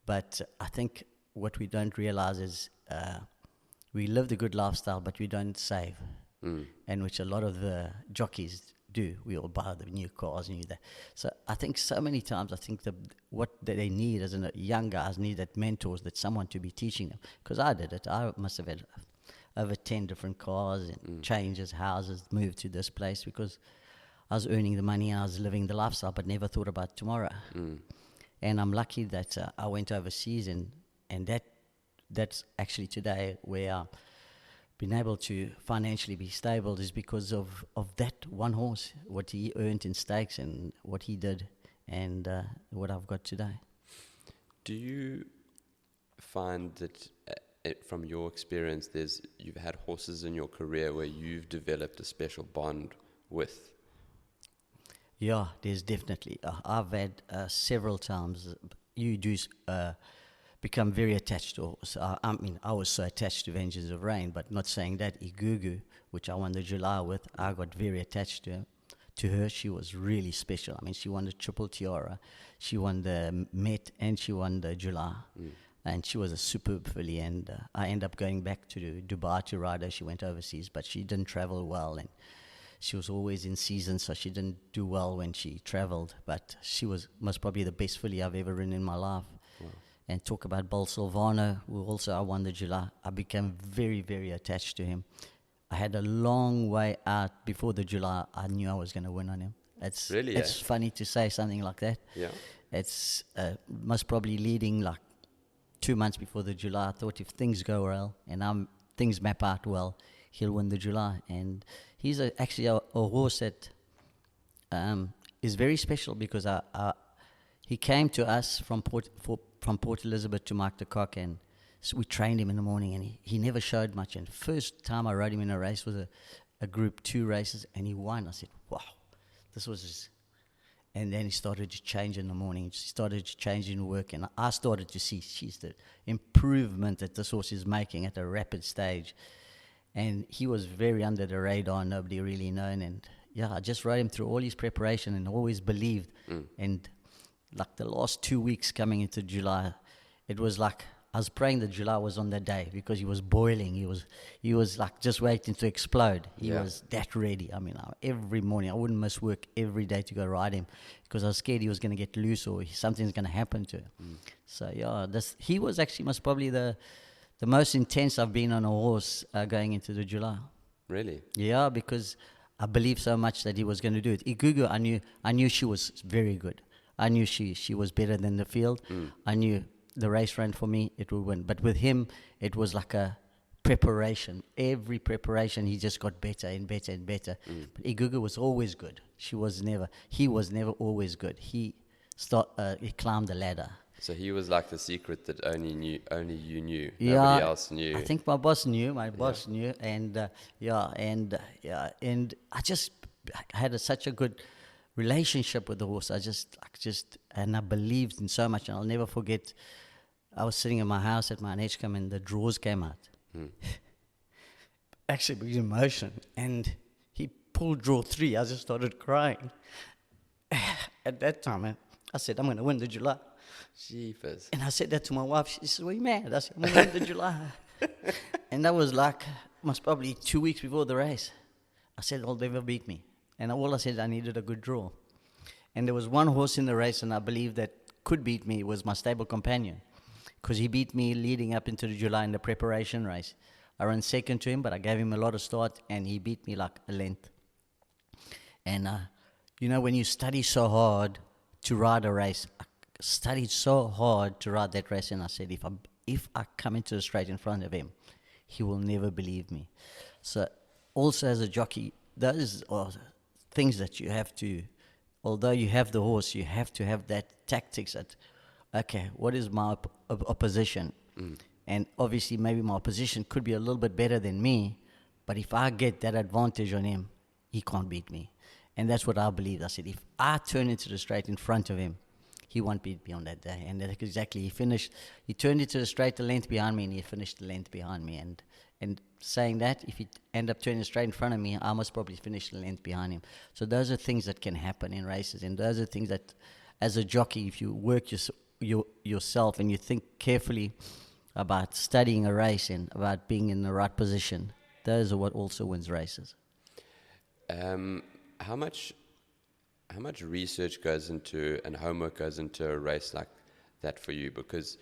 But I think what we don't realize is we lived a good lifestyle, but we don't save. And which a lot of the jockeys do. We all buy the new cars and that. So I think so many times, what they need as young guys need that mentors, that someone to be teaching them. Because I did it. I must have had over 10 different cars and changes, houses, moved to this place because I was earning the money and I was living the lifestyle, but never thought about tomorrow. And I'm lucky that I went overseas, and that's actually today where I've been able to financially be stable is because of that one horse, what he earned in stakes and what he did, and what I've got today. Do you find that from your experience, you've had horses in your career where you've developed a special bond with? Yeah, there's definitely. I've had several times. You do become very attached to horse. I mean, I was so attached to Vengeance of Rain, but not saying that. Igugu, which I won the July with, I got very attached to her. She was really special. I mean, she won the Triple Tiara, she won the Met, and she won the July. And she was a superb filly, and I ended up going back to Dubai to ride her. She went overseas, but she didn't travel well, and she was always in season, so she didn't do well when she traveled. But she was most probably the best filly I've ever ridden in my life. Wow. And talk about Bold Silvano, who also I won the July. I became very, very attached to him. I had a long way out before the July. I knew I was going to win on him. It's funny to say something like that. Yeah. It's most probably leading like 2 months before the July. I thought if things go well and things map out well, he'll win the July. And he's actually a horse that is very special because he came to us from Port Elizabeth to Mark the Cock, and so we trained him in the morning, and he never showed much. And first time I rode him in a race was a Group 2 races, and he won. I said, wow, this was just... And then he started to change in the morning. He started to change in work, and I started to see, the improvement that this horse is making at a rapid stage. And he was very under the radar, nobody really known. And yeah, I just rode him through all his preparation and always believed. And like the last 2 weeks coming into July, it was like I was praying that July was on that day because he was boiling. He was like just waiting to explode. He was that ready. I mean, every morning I wouldn't miss work every day to go ride him because I was scared he was going to get loose or something's going to happen to him. So yeah, he was actually most probably the most intense I've been on a horse going into the July. Really? Yeah, because I believed so much that he was going to do it. Igugu, I knew she was very good. I knew she was better than the field. I knew the race ran for me, it would win. But with him, it was like a preparation. Every preparation, he just got better and better and better. But Igugu was always good. He was never always good. He climbed the ladder. So he was like the secret that only you knew. Nobody else knew. I think my boss knew. And and I had such a good relationship with the horse. And I believed in so much, and I'll never forget. I was sitting in my house at my Edgecombe, and the drawers came out. Actually, with emotion, and he pulled draw 3. I just started crying. At that time, I said, "I'm going to win the July." Jeepers. And I said that to my wife. She said, "What are you mad?" I said, "I'm going to win the July." And that was like most probably 2 weeks before the race. I said, "They'll never beat me." And all I said, I needed a good draw. And there was one horse in the race, and I believe that could beat me was my stable companion, because he beat me leading up into the July in the preparation race. I ran second to him, but I gave him a lot of start, and he beat me like a length. And, when you study so hard to ride a race, I studied so hard to ride that race, and I said, if I come into the straight in front of him, he will never believe me. So also as a jockey, those are things that you have to, although you have the horse, you have to have that tactics that, okay, what is my opposition? And obviously maybe my opposition could be a little bit better than me, but if I get that advantage on him, he can't beat me. And that's what I believed. I said, if I turn into the straight in front of him, he won't beat me on that day. And that's exactly, he turned into the straight the length behind me, and he finished the length behind me. And saying that, if he end up turning straight in front of me, I must probably finish the length behind him. So those are things that can happen in races, and those are things that, as a jockey, if you work yourself and you think carefully about studying a race and about being in the right position, those are what also wins races. How much research goes into and homework goes into a race like that for you? Because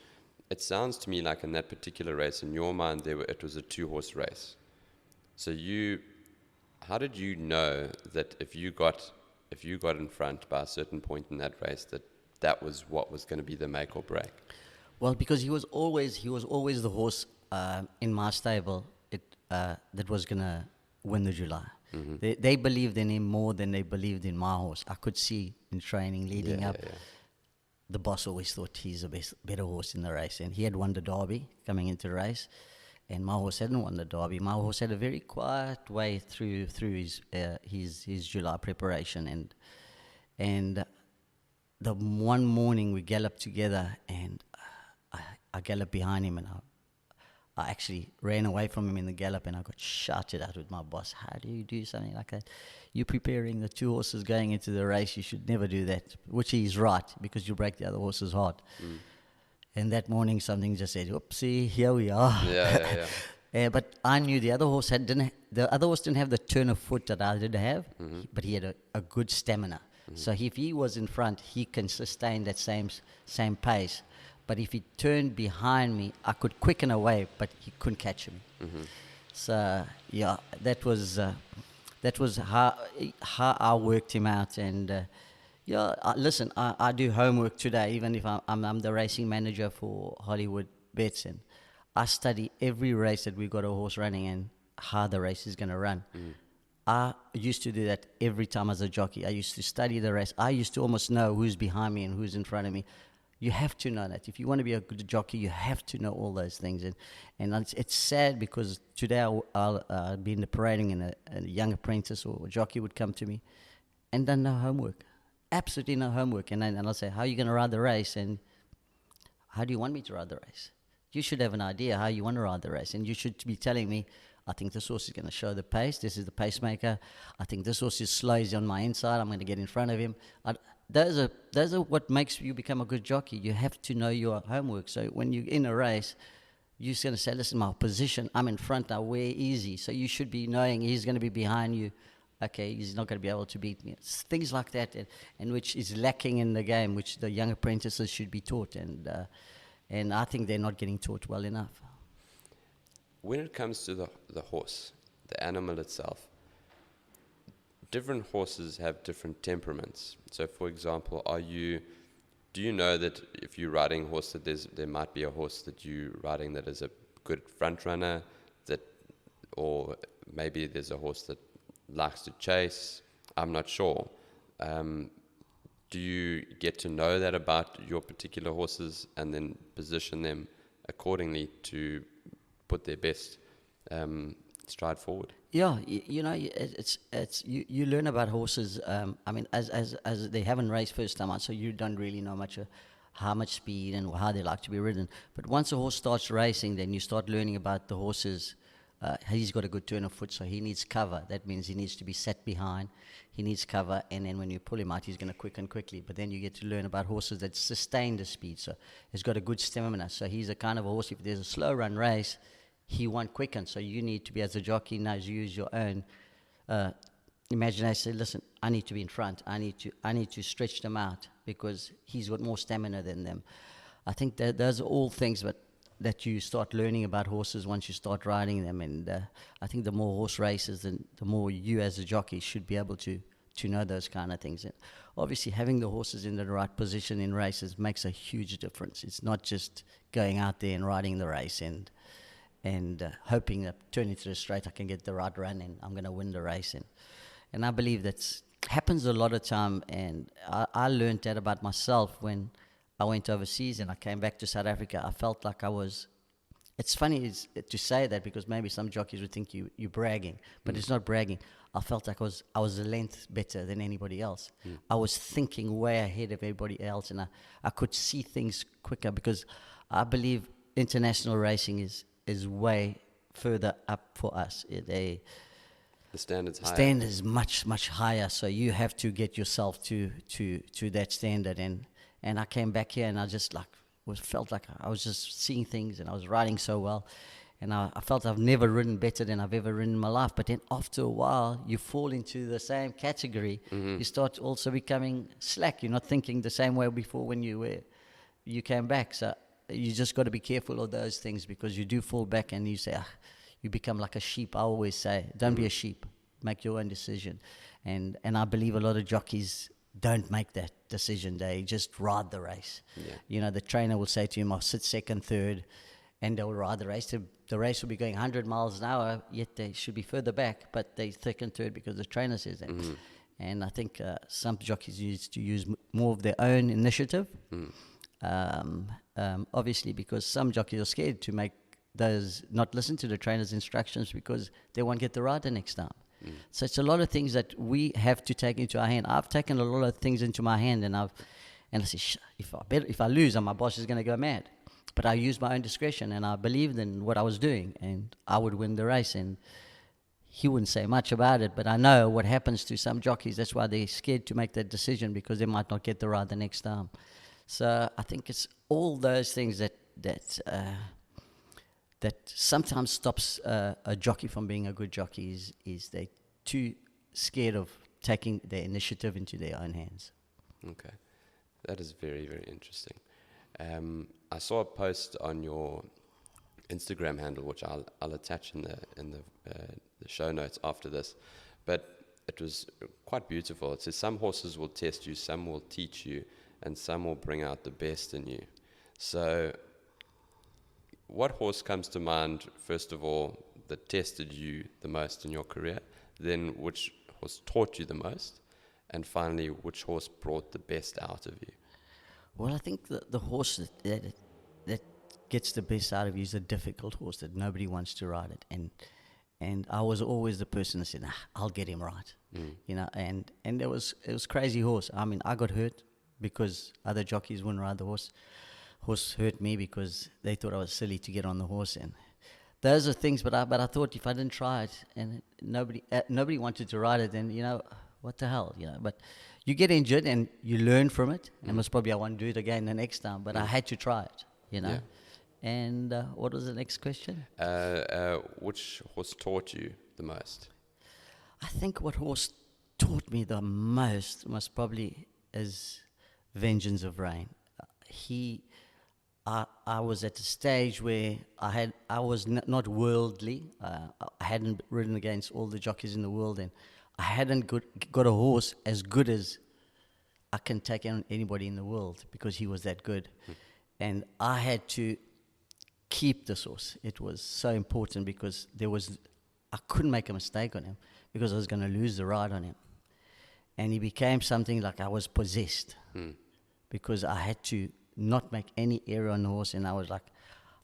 it sounds to me like in that particular race, in your mind, it was a 2-horse race. So how did you know that if you got in front by a certain point in that race, that was what was going to be the make or break? Well, because he was always the horse in my stable that was going to win the July. They believed in him more than they believed in my horse. I could see in training leading up. The boss always thought he's the better horse in the race, and he had won the Derby coming into the race, and my horse hadn't won the Derby. My horse had a very quiet way through his July preparation, and the one morning we galloped together, and I galloped behind him, and I actually ran away from him in the gallop, and I got shouted at with my boss. How do you do something like that? You're preparing the 2 horses going into the race. You should never do that, which he's right, because you break the other horse's heart. And that morning, something just said, "Oopsie, here we are." But I knew the other horse didn't have the turn of foot that I did have, but he had a good stamina. So if he was in front, he can sustain that same pace. But if he turned behind me, I could quicken away, but he couldn't catch him. So yeah, that was how I worked him out. And listen, I do homework today, even if I'm the racing manager for Hollywood Bets, and I study every race that we've got a horse running and how the race is going to run. I used to do that every time as a jockey. I used to study the race. I used to almost know who's behind me and who's in front of me. You have to know that. If you want to be a good jockey, you have to know all those things. And it's sad, because today I'll be in the parading, and a young apprentice or a jockey would come to me and done no homework. Absolutely no homework. And I'll say, "How are you going to ride the race? And how do you want me to ride the race? You should have an idea how you want to ride the race. And you should be telling me, I think this horse is going to show the pace. This is the pacemaker. I think this horse is slow. He's on my inside. I'm going to get in front of him." Those are what makes you become a good jockey. You have to know your homework. So when you're in a race, you're just going to say, "Listen, my position, I'm in front now. Where easy?" So you should be knowing he's going to be behind you. Okay, he's not going to be able to beat me. It's things like that, and which is lacking in the game, which the young apprentices should be taught. And I think they're not getting taught well enough. When it comes to the horse, the animal itself, different horses have different temperaments. So, for example, do you know that if you're riding a horse, that there might be a horse that you're riding that is a good front runner, or maybe there's a horse that likes to chase? I'm not sure. Do you get to know that about your particular horses and then position them accordingly to put their best stride forward? Yeah, you learn about horses. I mean, as they haven't raced first time out, so you don't really know much how much speed and how they like to be ridden. But once a horse starts racing, then you start learning about the horses. He's got a good turn of foot, so he needs cover. That means he needs to be set behind. He needs cover, and then when you pull him out, he's going to quicken quickly. But then you get to learn about horses that sustain the speed. So he's got a good stamina. So he's a kind of a horse, if there's a slow run race, he won't quicken. So you need to be, as a jockey, now use your own imagination. Say, "Listen, I need to be in front. I need to stretch them out, because he's got more stamina than them." I think that those are all things that you start learning about horses once you start riding them. And I think the more horse races, the more you as a jockey should be able to know those kind of things. And obviously, having the horses in the right position in races makes a huge difference. It's not just going out there and riding the race and hoping that turning to the straight, I can get the right run and I'm going to win the race. And I believe that happens a lot of time. And I learned that about myself when I went overseas and I came back to South Africa. I felt like I was... It's funny to say that, because maybe some jockeys would think you're bragging, but it's not bragging. I felt like I was a length better than anybody else. I was thinking way ahead of everybody else, and I could see things quicker, because I believe international racing is way further up for us. The standard's higher. Standard is much, much higher, so you have to get yourself to that standard. And I came back here and I just felt like I was just seeing things, and I was riding so well. And I felt I've never ridden better than I've ever ridden in my life. But then after a while, you fall into the same category. You start also becoming slack. You're not thinking the same way before when you came back. So you just got to be careful of those things, because you do fall back and you say, you become like a sheep. I always say, don't be a sheep. Make your own decision. And I believe a lot of jockeys don't make that decision. They just ride the race. Yeah. The trainer will say to him, I'll sit second, third, and they'll ride the race. The race will be going 100 miles an hour, yet they should be further back, but they second, third because the trainer says that. And I think some jockeys used to use more of their own initiative. Obviously, because some jockeys are scared to make those, not listen to the trainer's instructions, because they won't get the ride the next time. So it's a lot of things that we have to take into our hand. I've taken a lot of things into my hand, and I say, if I lose, my boss is going to go mad. but I used my own discretion, and I believed in what I was doing, and I would win the race. And he wouldn't say much about it, but I know what happens to some jockeys. That's why they're scared to make that decision, because they might not get the ride the next time. So I think it's all those things that sometimes stops a jockey from being a good jockey is they're too scared of taking the initiative into their own hands. Okay, that is very, very interesting. I saw a post on your Instagram handle, which I'll attach in the show notes after this, but it was quite beautiful. It says some horses will test you, some will teach you, and some will bring out the best in you. So what horse comes to mind, first of all, that tested you the most in your career, then which horse taught you the most, and finally, which horse brought the best out of you? Well, I think the horse that gets the best out of you is a difficult horse that nobody wants to ride it. And I was always the person that said, I'll get him right. You know, and it was crazy horse. I mean, I got hurt because other jockeys wouldn't ride the horse. Horse hurt me because they thought I was silly to get on the horse. And those are things, but I thought if I didn't try it and nobody wanted to ride it, then, you know, what the hell, you know. But you get injured and you learn from it, and most probably I won't do it again the next time, but I had to try it, you know. Yeah. And what was the next question? Which horse taught you the most? I think what horse taught me the most most probably is Vengeance of Rain. I was at a stage where I was not worldly. I hadn't ridden against all the jockeys in the world, and I hadn't got a horse as good as I can take on anybody in the world, because he was that good. And I had to keep this horse. It was so important, because I couldn't make a mistake on him, because I was going to lose the ride on him. And he became something like I was possessed, because I had to not make any error on the horse. And I was like,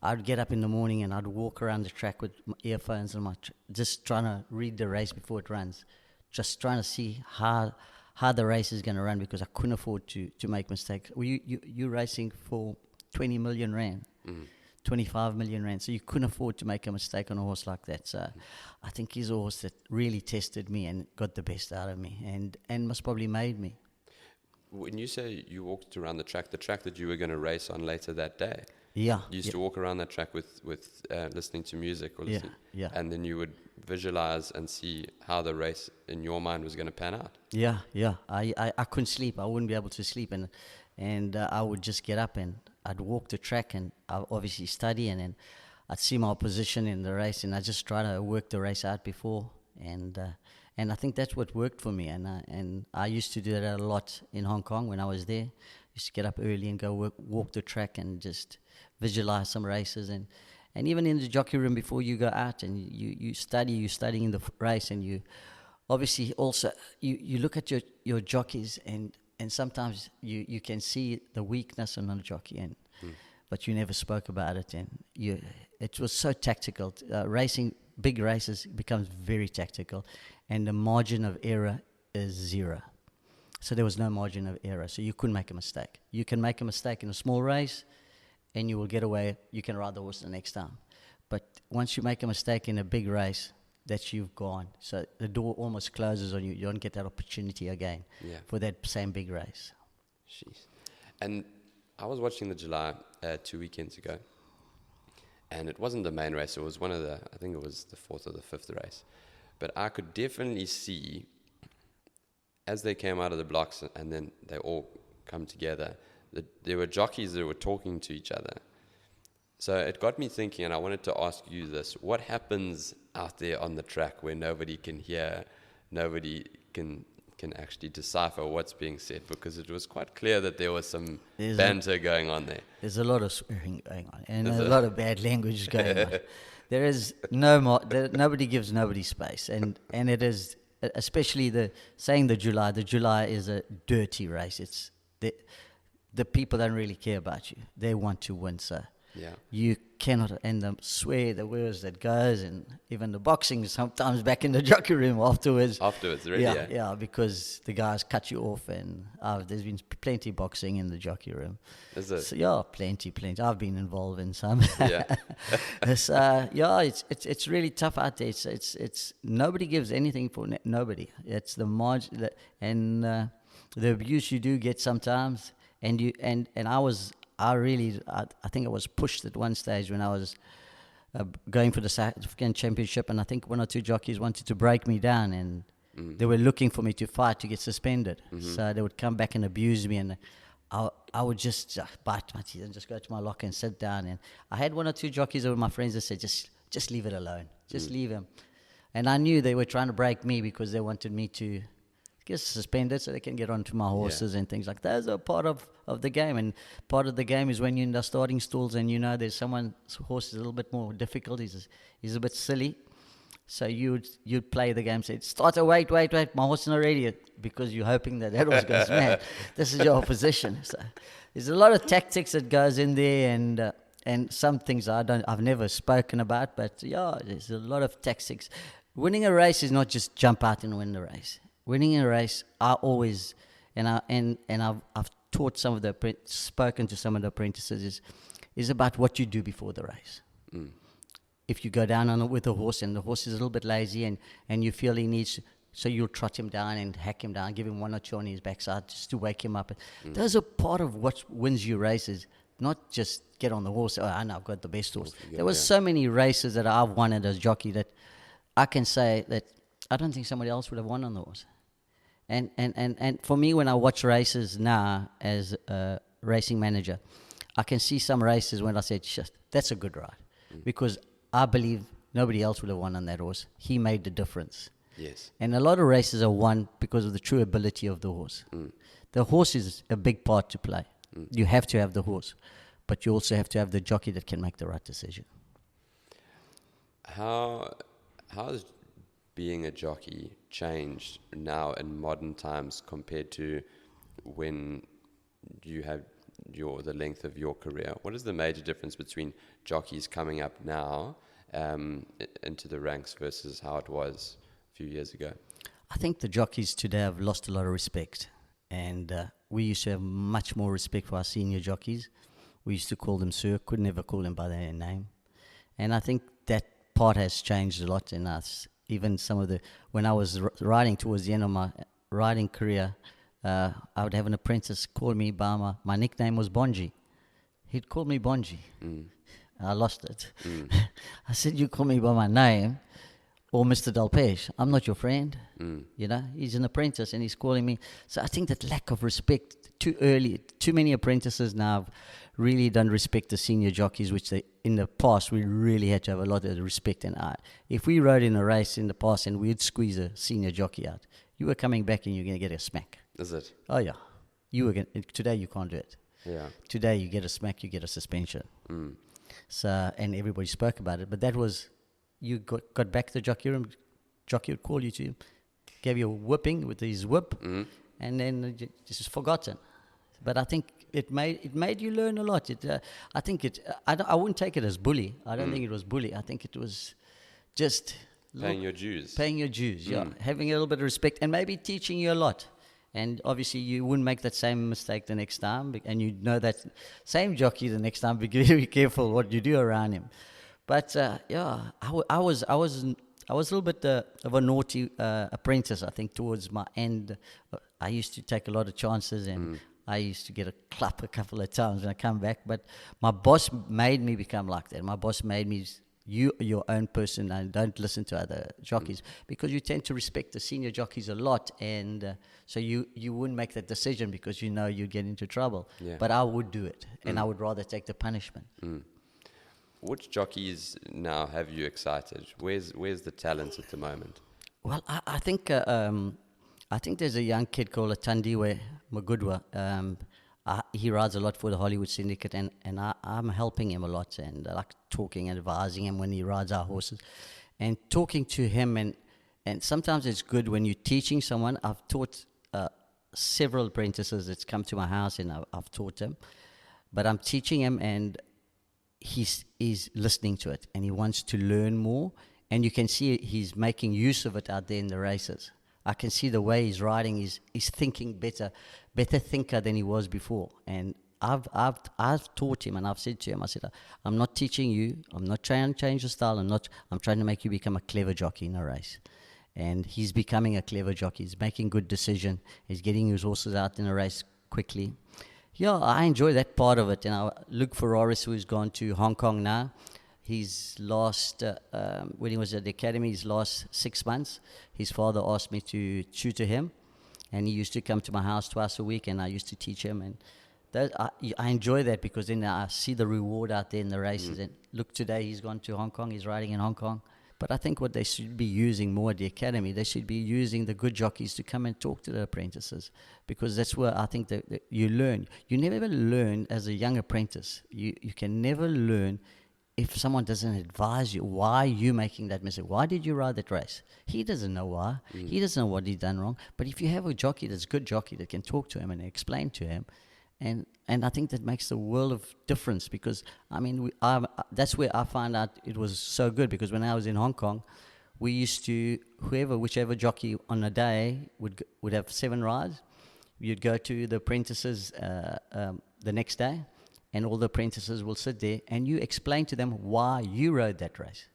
I'd get up in the morning and I'd walk around the track with my earphones and just trying to read the race before it runs, just trying to see how the race is going to run, because I couldn't afford to make mistakes. Well, you're racing for 20 million rand. 25 million rand, so you couldn't afford to make a mistake on a horse like that. So I think he's a horse that really tested me and got the best out of me, and most probably made me. When you say you walked around the track that you were going to race on later that day, Yeah. you used to walk around that track with listening to music or listening, and then you would visualize and see how the race in your mind was going to pan out. Yeah. I couldn't sleep. I wouldn't be able to sleep, and I would just get up and I'd walk the track, and I'd obviously study, and then I'd see my opposition in the race, and I just try to work the race out before, and I think that's what worked for me, and I used to do that a lot in Hong Kong when I was there. I used to get up early and go walk the track and just visualize some races, and even in the jockey room before you go out and you're studying the race, and you obviously also you look at your jockeys, and sometimes you can see the weakness in a jockey, but you never spoke about it, and it was so tactical. Racing big races becomes very tactical, and the margin of error is zero. So there was no margin of error, so you couldn't make a mistake. You can make a mistake in a small race, and you will get away. You can ride the horse the next time. But once you make a mistake in a big race, that you've gone. So the door almost closes on you. You don't get that opportunity again for that same big race. Jeez. And I was watching the July 2 weekends ago, and it wasn't the main race. It was one of I think it was the fourth or the fifth race. But I could definitely see, as they came out of the blocks and then they all come together, that there were jockeys that were talking to each other. So it got me thinking, and I wanted to ask you this: what happens out there on the track where nobody can hear, nobody can actually decipher what's being said? Because it was quite clear that there was some banter going on there. There's a lot of swearing going on, and a lot of bad language going on. There is nobody gives nobody space, and it is, especially the July. The July is a dirty race. It's the people don't really care about you. They want to win, so Yeah. You cannot, and the swear the words that goes, and even the boxing sometimes back in the jockey room afterwards. Really, Yeah, because the guys cut you off, and there's been plenty boxing in the jockey room. Is it? So, yeah, plenty. I've been involved in some. Yeah. It's really tough out there. It's nobody gives anything for nobody. It's the margin and the abuse you do get sometimes, and I think I was pushed at one stage when I was going for the South African Championship, and I think one or two jockeys wanted to break me down, and they were looking for me to fight to get suspended. So they would come back and abuse me, and I would just bite my teeth and just go to my locker and sit down. And I had one or two jockeys that were my friends that said, just leave it alone. Just leave him. And I knew they were trying to break me because they wanted me to get suspended so they can get onto my horses and things like that. Those are part of the game. And part of the game is when you're in the starting stalls and you know there's someone's horse is a little bit more difficult. He's a bit silly. So you'd play the game, say, starter, wait, my horse is not ready yet, because you're hoping that horse goes mad. This is your opposition. So there's a lot of tactics that goes in there, and some things I've never spoken about, but yeah, there's a lot of tactics. Winning a race is not just jump out and win the race. Winning a race, I've taught spoken to some of the apprentices, is about what you do before the race. If you go down with a horse and the horse is a little bit lazy and you feel he needs, so you'll trot him down and hack him down, give him one or two on his backside just to wake him up. Those are part of what wins you races, not just get on the horse. I know I've got the best horse. There was so many races that I've won as a jockey that I can say that I don't think somebody else would have won on the horse. And for me, when I watch races now as a racing manager, I can see some races when I said, that's a good ride. Because I believe nobody else would have won on that horse. He made the difference. Yes. And a lot of races are won because of the true ability of the horse. The horse is a big part to play. You have to have the horse, but you also have to have the jockey that can make the right decision. How has being a jockey changed now in modern times compared to when you had the length of your career? What is the major difference between jockeys coming up now into the ranks versus how it was a few years ago? I think the jockeys today have lost a lot of respect, and we used to have much more respect for our senior jockeys. We used to call them sir, could never call them by their name, and I think that part has changed a lot in us. Even when I was riding towards the end of my riding career, I would have an apprentice call me by my nickname was Bonji. He'd call me Bonji. I lost it. I said, you call me by my name or Mr. Delpech. I'm not your friend. You know, he's an apprentice and he's calling me. So I think that lack of respect too early, too many apprentices now really don't respect the senior jockeys, which in the past we really had to have a lot of respect. And if we rode in a race in the past and we'd squeeze a senior jockey out, you were coming back and you're going to get a smack. Is it? Oh yeah. Today you can't do it. Yeah. Today you get a smack, you get a suspension. So, and everybody spoke about it, but that was, you got back to the jockey room, jockey would call you to, gave you a whipping with his whip, and then just forgotten. But I think it made you learn a lot. I wouldn't take it as bully. I don't think it was bully. I think it was just paying your dues. Paying your dues, yeah. Having a little bit of respect and maybe teaching you a lot. And obviously you wouldn't make that same mistake the next time, and you know that same jockey the next time. Be very careful what you do around him. But I was a little bit of a naughty apprentice. I think towards my end, I used to take a lot of chances, and I used to get a clap a couple of times when I come back. But my boss made me become like that. My boss made me. You're your own person and don't listen to other jockeys, because you tend to respect the senior jockeys a lot, and so you wouldn't make that decision because you know you'd get into trouble. Yeah. But I would do it, and I would rather take the punishment. Which jockeys now have you excited? Where's the talent at the moment? Well, I think there's a young kid called Atandiwe Magudwa. He rides a lot for the Hollywood Syndicate, and I'm helping him a lot, and I like talking and advising him when he rides our horses, and talking to him, and sometimes it's good when you're teaching someone. I've taught several apprentices that's come to my house, and I've taught them, but I'm teaching him, and he's listening to it and he wants to learn more. And you can see he's making use of it out there in the races. I can see the way he's riding. He's thinking better thinker than he was before. And I've taught him, and I've said to him, I said, I'm not teaching you. I'm not trying to change your style. I'm trying to make you become a clever jockey in a race. And he's becoming a clever jockey. He's making good decision. He's getting his horses out in a race quickly. Yeah, I enjoy that part of it. And Luke Ferraris, who's gone to Hong Kong now, he's lost, when he was at the academy, he's lost 6 months. His father asked me to tutor him, and he used to come to my house twice a week, and I used to teach him. And I enjoy that, because then I see the reward out there in the races. And look, today he's gone to Hong Kong, he's riding in Hong Kong. But I think what they should be using more at the academy, they should be using the good jockeys to come and talk to the apprentices, because that's where I think that you learn. You never learn as a young apprentice. You can never learn if someone doesn't advise you why you're making that mistake. Why did you ride that race? He doesn't know why. He doesn't know what he's done wrong. But if you have a jockey that's a good jockey that can talk to him and explain to him, and I think that makes a world of difference, because, I mean, that's where I found out it was so good, because when I was in Hong Kong, we used to, whichever jockey on a day would have 7 rides. You'd go to the apprentices the next day, and all the apprentices will sit there, and you explain to them why you rode that race.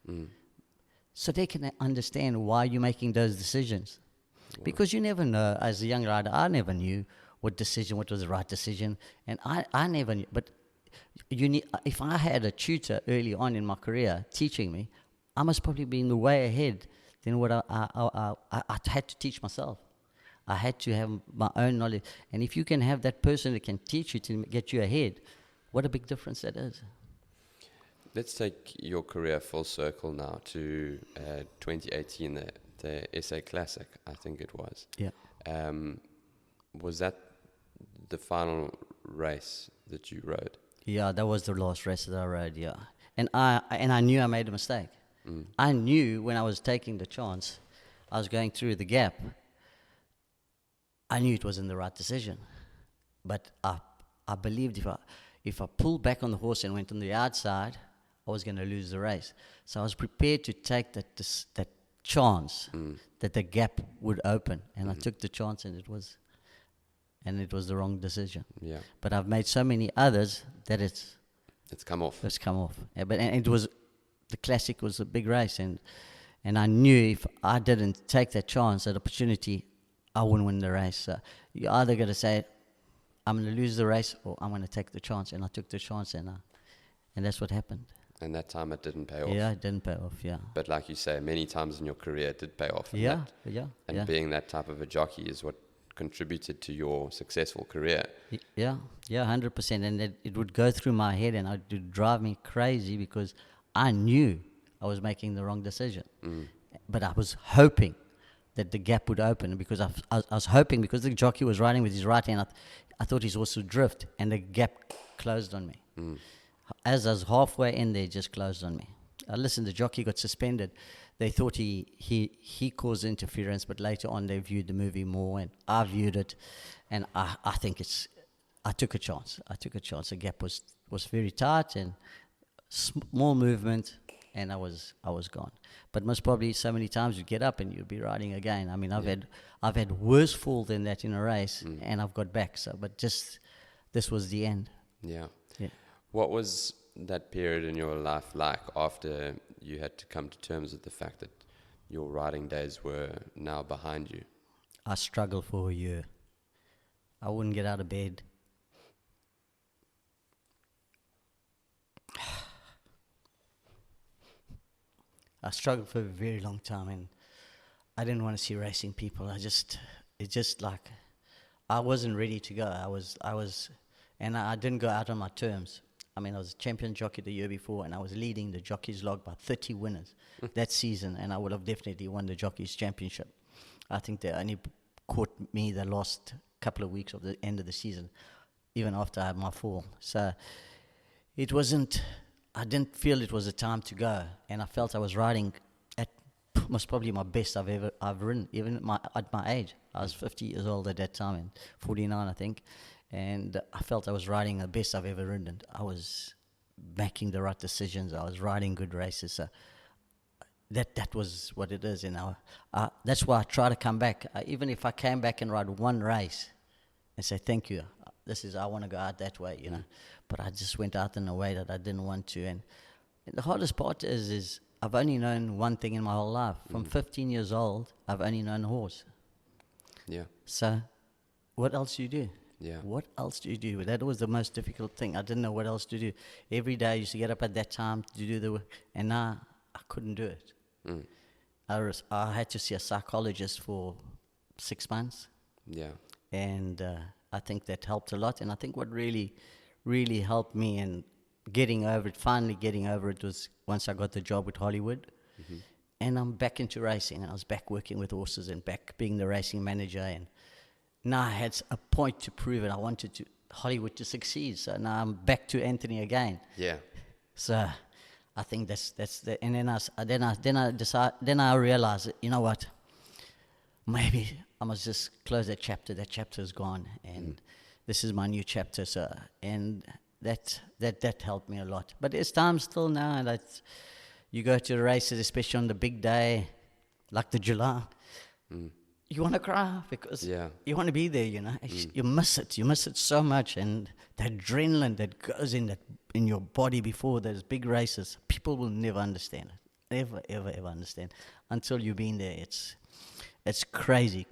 So they can understand why you're making those decisions. Wow. Because you never know, as a young rider, I never knew what was the right decision, and I never knew. But if I had a tutor early on in my career teaching me, I must probably be in the way ahead than what I had to teach myself. I had to have my own knowledge. And if you can have that person that can teach you to get you ahead, what a big difference that is. Let's take your career full circle now to 2018, the SA Classic, I think it was. Yeah. Was that the final race that you rode? Yeah, that was the last race that I rode, yeah. And I knew I made a mistake. I knew when I was taking the chance, I was going through the gap, I knew it wasn't the right decision. But I believed if I pulled back on the horse and went on the outside, I was going to lose the race. So I was prepared to take that chance that the gap would open. And I took the chance, and it was the wrong decision. Yeah. But I've made so many others that it's come off. It's come off. Yeah, but and it was, the Classic was a big race, and I knew if I didn't take that chance, that opportunity, I wouldn't win the race. So you're either going to say, I'm going to lose the race, or I'm going to take the chance. And I took the chance, and that's what happened. And that time it didn't pay off. Yeah, it didn't pay off, yeah. But like you say, many times in your career it did pay off. And being that type of a jockey is what contributed to your successful career. Yeah, 100%. And it would go through my head, and it would drive me crazy, because I knew I was making the wrong decision. But I was hoping that the gap would open, because I was hoping, because the jockey was riding with his right hand, I thought his horse would drift, and the gap closed on me. As I was halfway in there, it just closed on me. Listen, the jockey got suspended. They thought he caused interference, but later on they viewed the movie more, and I viewed it, and I think I took a chance. The gap was very tight, and small movement, and I was gone. But most probably, so many times you get up and you'll be riding again. I mean, I've had worse fall than that in a race, and I've got back. So, but just this was the end. Yeah. What was that period in your life like after you had to come to terms with the fact that your riding days were now behind you? I struggled for a year. I wouldn't get out of bed. I struggled for a very long time, and I didn't want to see racing people. I wasn't ready to go. And I didn't go out on my terms. I mean, I was a champion jockey the year before, and I was leading the jockeys log by 30 winners that season, and I would have definitely won the jockeys championship. I think they only caught me the last couple of weeks of the end of the season, even after I had my fall. So I didn't feel it was a time to go, and I felt I was riding at most probably my best I've ridden, even at my age. I was 50 years old at that time, and 49, I think. And I felt I was riding the best I've ever ridden. I was making the right decisions. I was riding good races. So that was what it is. That's why I try to come back. Even if I came back and ride one race and say, thank you, I want to go out that way, But I just went out in a way that I didn't want to. And the hardest part is I've only known one thing in my whole life. From 15 years old, I've only known a horse. Yeah. So what else do you do? Yeah. What else do you do? That was the most difficult thing. I didn't know what else to do. Every day I used to get up at that time to do the work, and now I couldn't do it. I had to see a psychologist for 6 months. Yeah. And I think that helped a lot. And I think what really, really helped me in finally getting over it, was once I got the job with Hollywood. Mm-hmm. And I'm back into racing. I was back working with horses and back being the racing manager. And now I had a point to prove it. I wanted Hollywood to succeed. So now I'm back to Anthony again. Yeah. So I think that's the. And then I realized, you know what? Maybe I must just close that chapter. That chapter is gone, and this is my new chapter. So, and that helped me a lot. But there's times still now that you go to the races, especially on the big day, like the July. You want to cry because you want to be there. You miss it. You miss it so much, and the adrenaline that goes in your body before those big races, people will never understand it. Ever understand until you've been there. It's crazy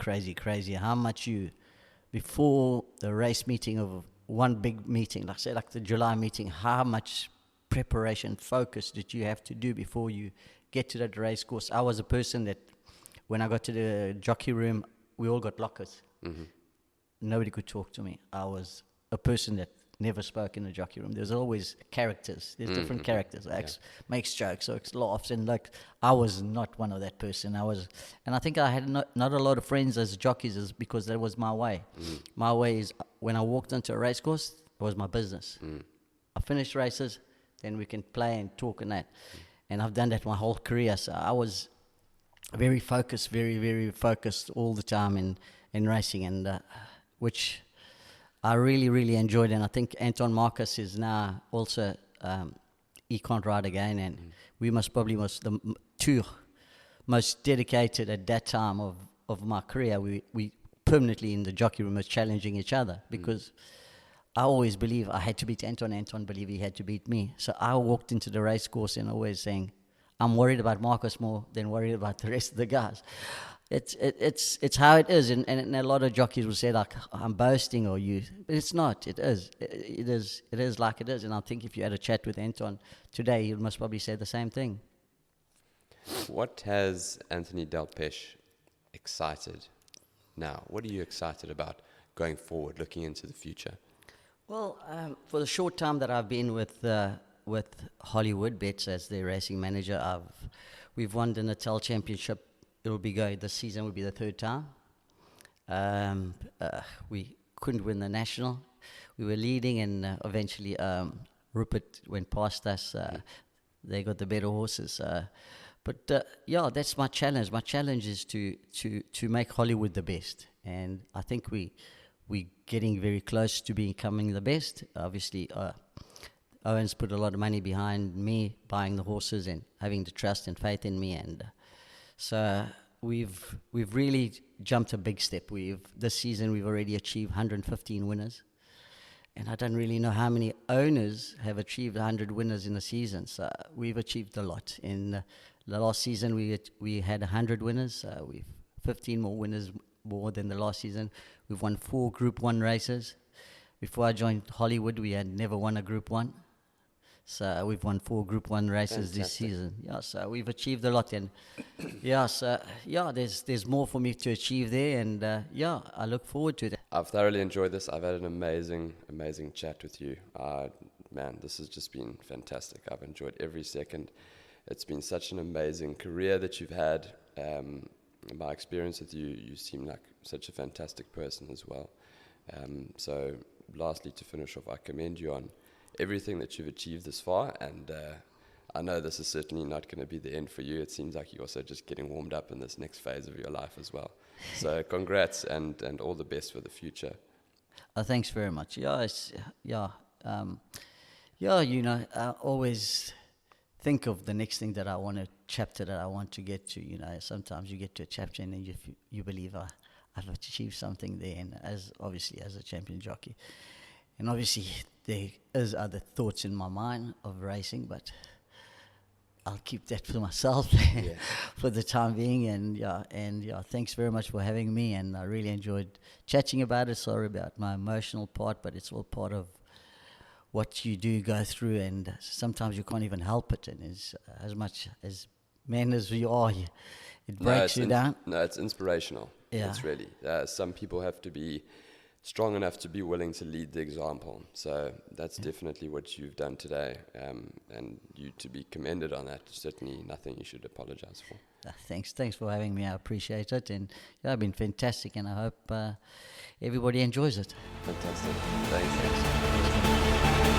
how much before the race meeting of one big meeting, like the July meeting, how much preparation, focus that you have to do before you get to that race course. I was a person that when I got to the jockey room, we all got lockers. Mm-hmm. Nobody could talk to me. I was a person that never spoke in the jockey room. There's always characters. There's different characters. Makes jokes, so it's laughs, and I was not one of that person. And I think I had not a lot of friends as jockeys, because that was my way. My way is when I walked into a race course, it was my business. I finished races, then we can play and talk and that. And I've done that my whole career. So I was very focused, very, very focused all the time in racing, and which I really, really enjoyed. And I think Anton Marcus is now also, he can't ride again, and we was the two most dedicated at that time of my career. We permanently in the jockey room was challenging each other, because I always believe I had to beat Anton. Anton believed he had to beat me. So I walked into the race course and always saying, I'm worried about Marcus more than worried about the rest of the guys. It's how it is, and a lot of jockeys will say like I'm boasting or you, but it's not. It is like it is. And I think if you had a chat with Anton today, he must probably say the same thing. What has Anthony Delpech excited now? What are you excited about going forward, looking into the future? Well, for the short time that I've been with Hollywood Bets as their racing manager, we've won the Natal Championship. It'll be this season will be the third time. We couldn't win the national. We were leading, and eventually Rupert went past us. They got the better horses. But that's my challenge. My challenge is to make Hollywood the best, and I think we're getting very close to becoming the best. Obviously, Owen's put a lot of money behind me buying the horses and having the trust and faith in me, and so we've really jumped a big step. This season we've already achieved 115 winners, and I don't really know how many owners have achieved 100 winners in a season. So we've achieved a lot. In the last season we had 100 winners. We've 15 more winners more than the last season. We've won 4 Group 1 races. Before I joined Hollywood, we had never won a Group 1. So we've won 4 Group 1 races this season. Yeah, so we've achieved a lot. And there's more for me to achieve there. And I look forward to that. I've thoroughly enjoyed this. I've had an amazing chat with you. Man, this has just been fantastic. I've enjoyed every second. It's been such an amazing career that you've had. In my experience with you, you seem like such a fantastic person as well. So lastly, to finish off, I commend you on everything that you've achieved this far, and I know this is certainly not going to be the end for you. It seems like you're also just getting warmed up in this next phase of your life as well. So congrats and all the best for the future. Thanks very much. Yeah, you know, I always think of the next thing that I want, a chapter that I want to get to. You know, sometimes you get to a chapter and then you believe I've achieved something there, and obviously as a champion jockey. And obviously there is other thoughts in my mind of racing, but I'll keep that for myself for the time being. And yeah, thanks very much for having me, and I really enjoyed chatting about it. Sorry about my emotional part, but it's all part of what you do go through, and sometimes you can't even help it. And as much as men as we are, it breaks you down. No, it's inspirational. Yeah. It's really. Some people have to be strong enough to be willing to lead the example. So that's definitely what you've done today, and you to be commended on that. Certainly nothing you should apologize for. Thanks for having me. I appreciate it, and yeah, it's been fantastic, and I hope everybody enjoys it. Fantastic. Thanks.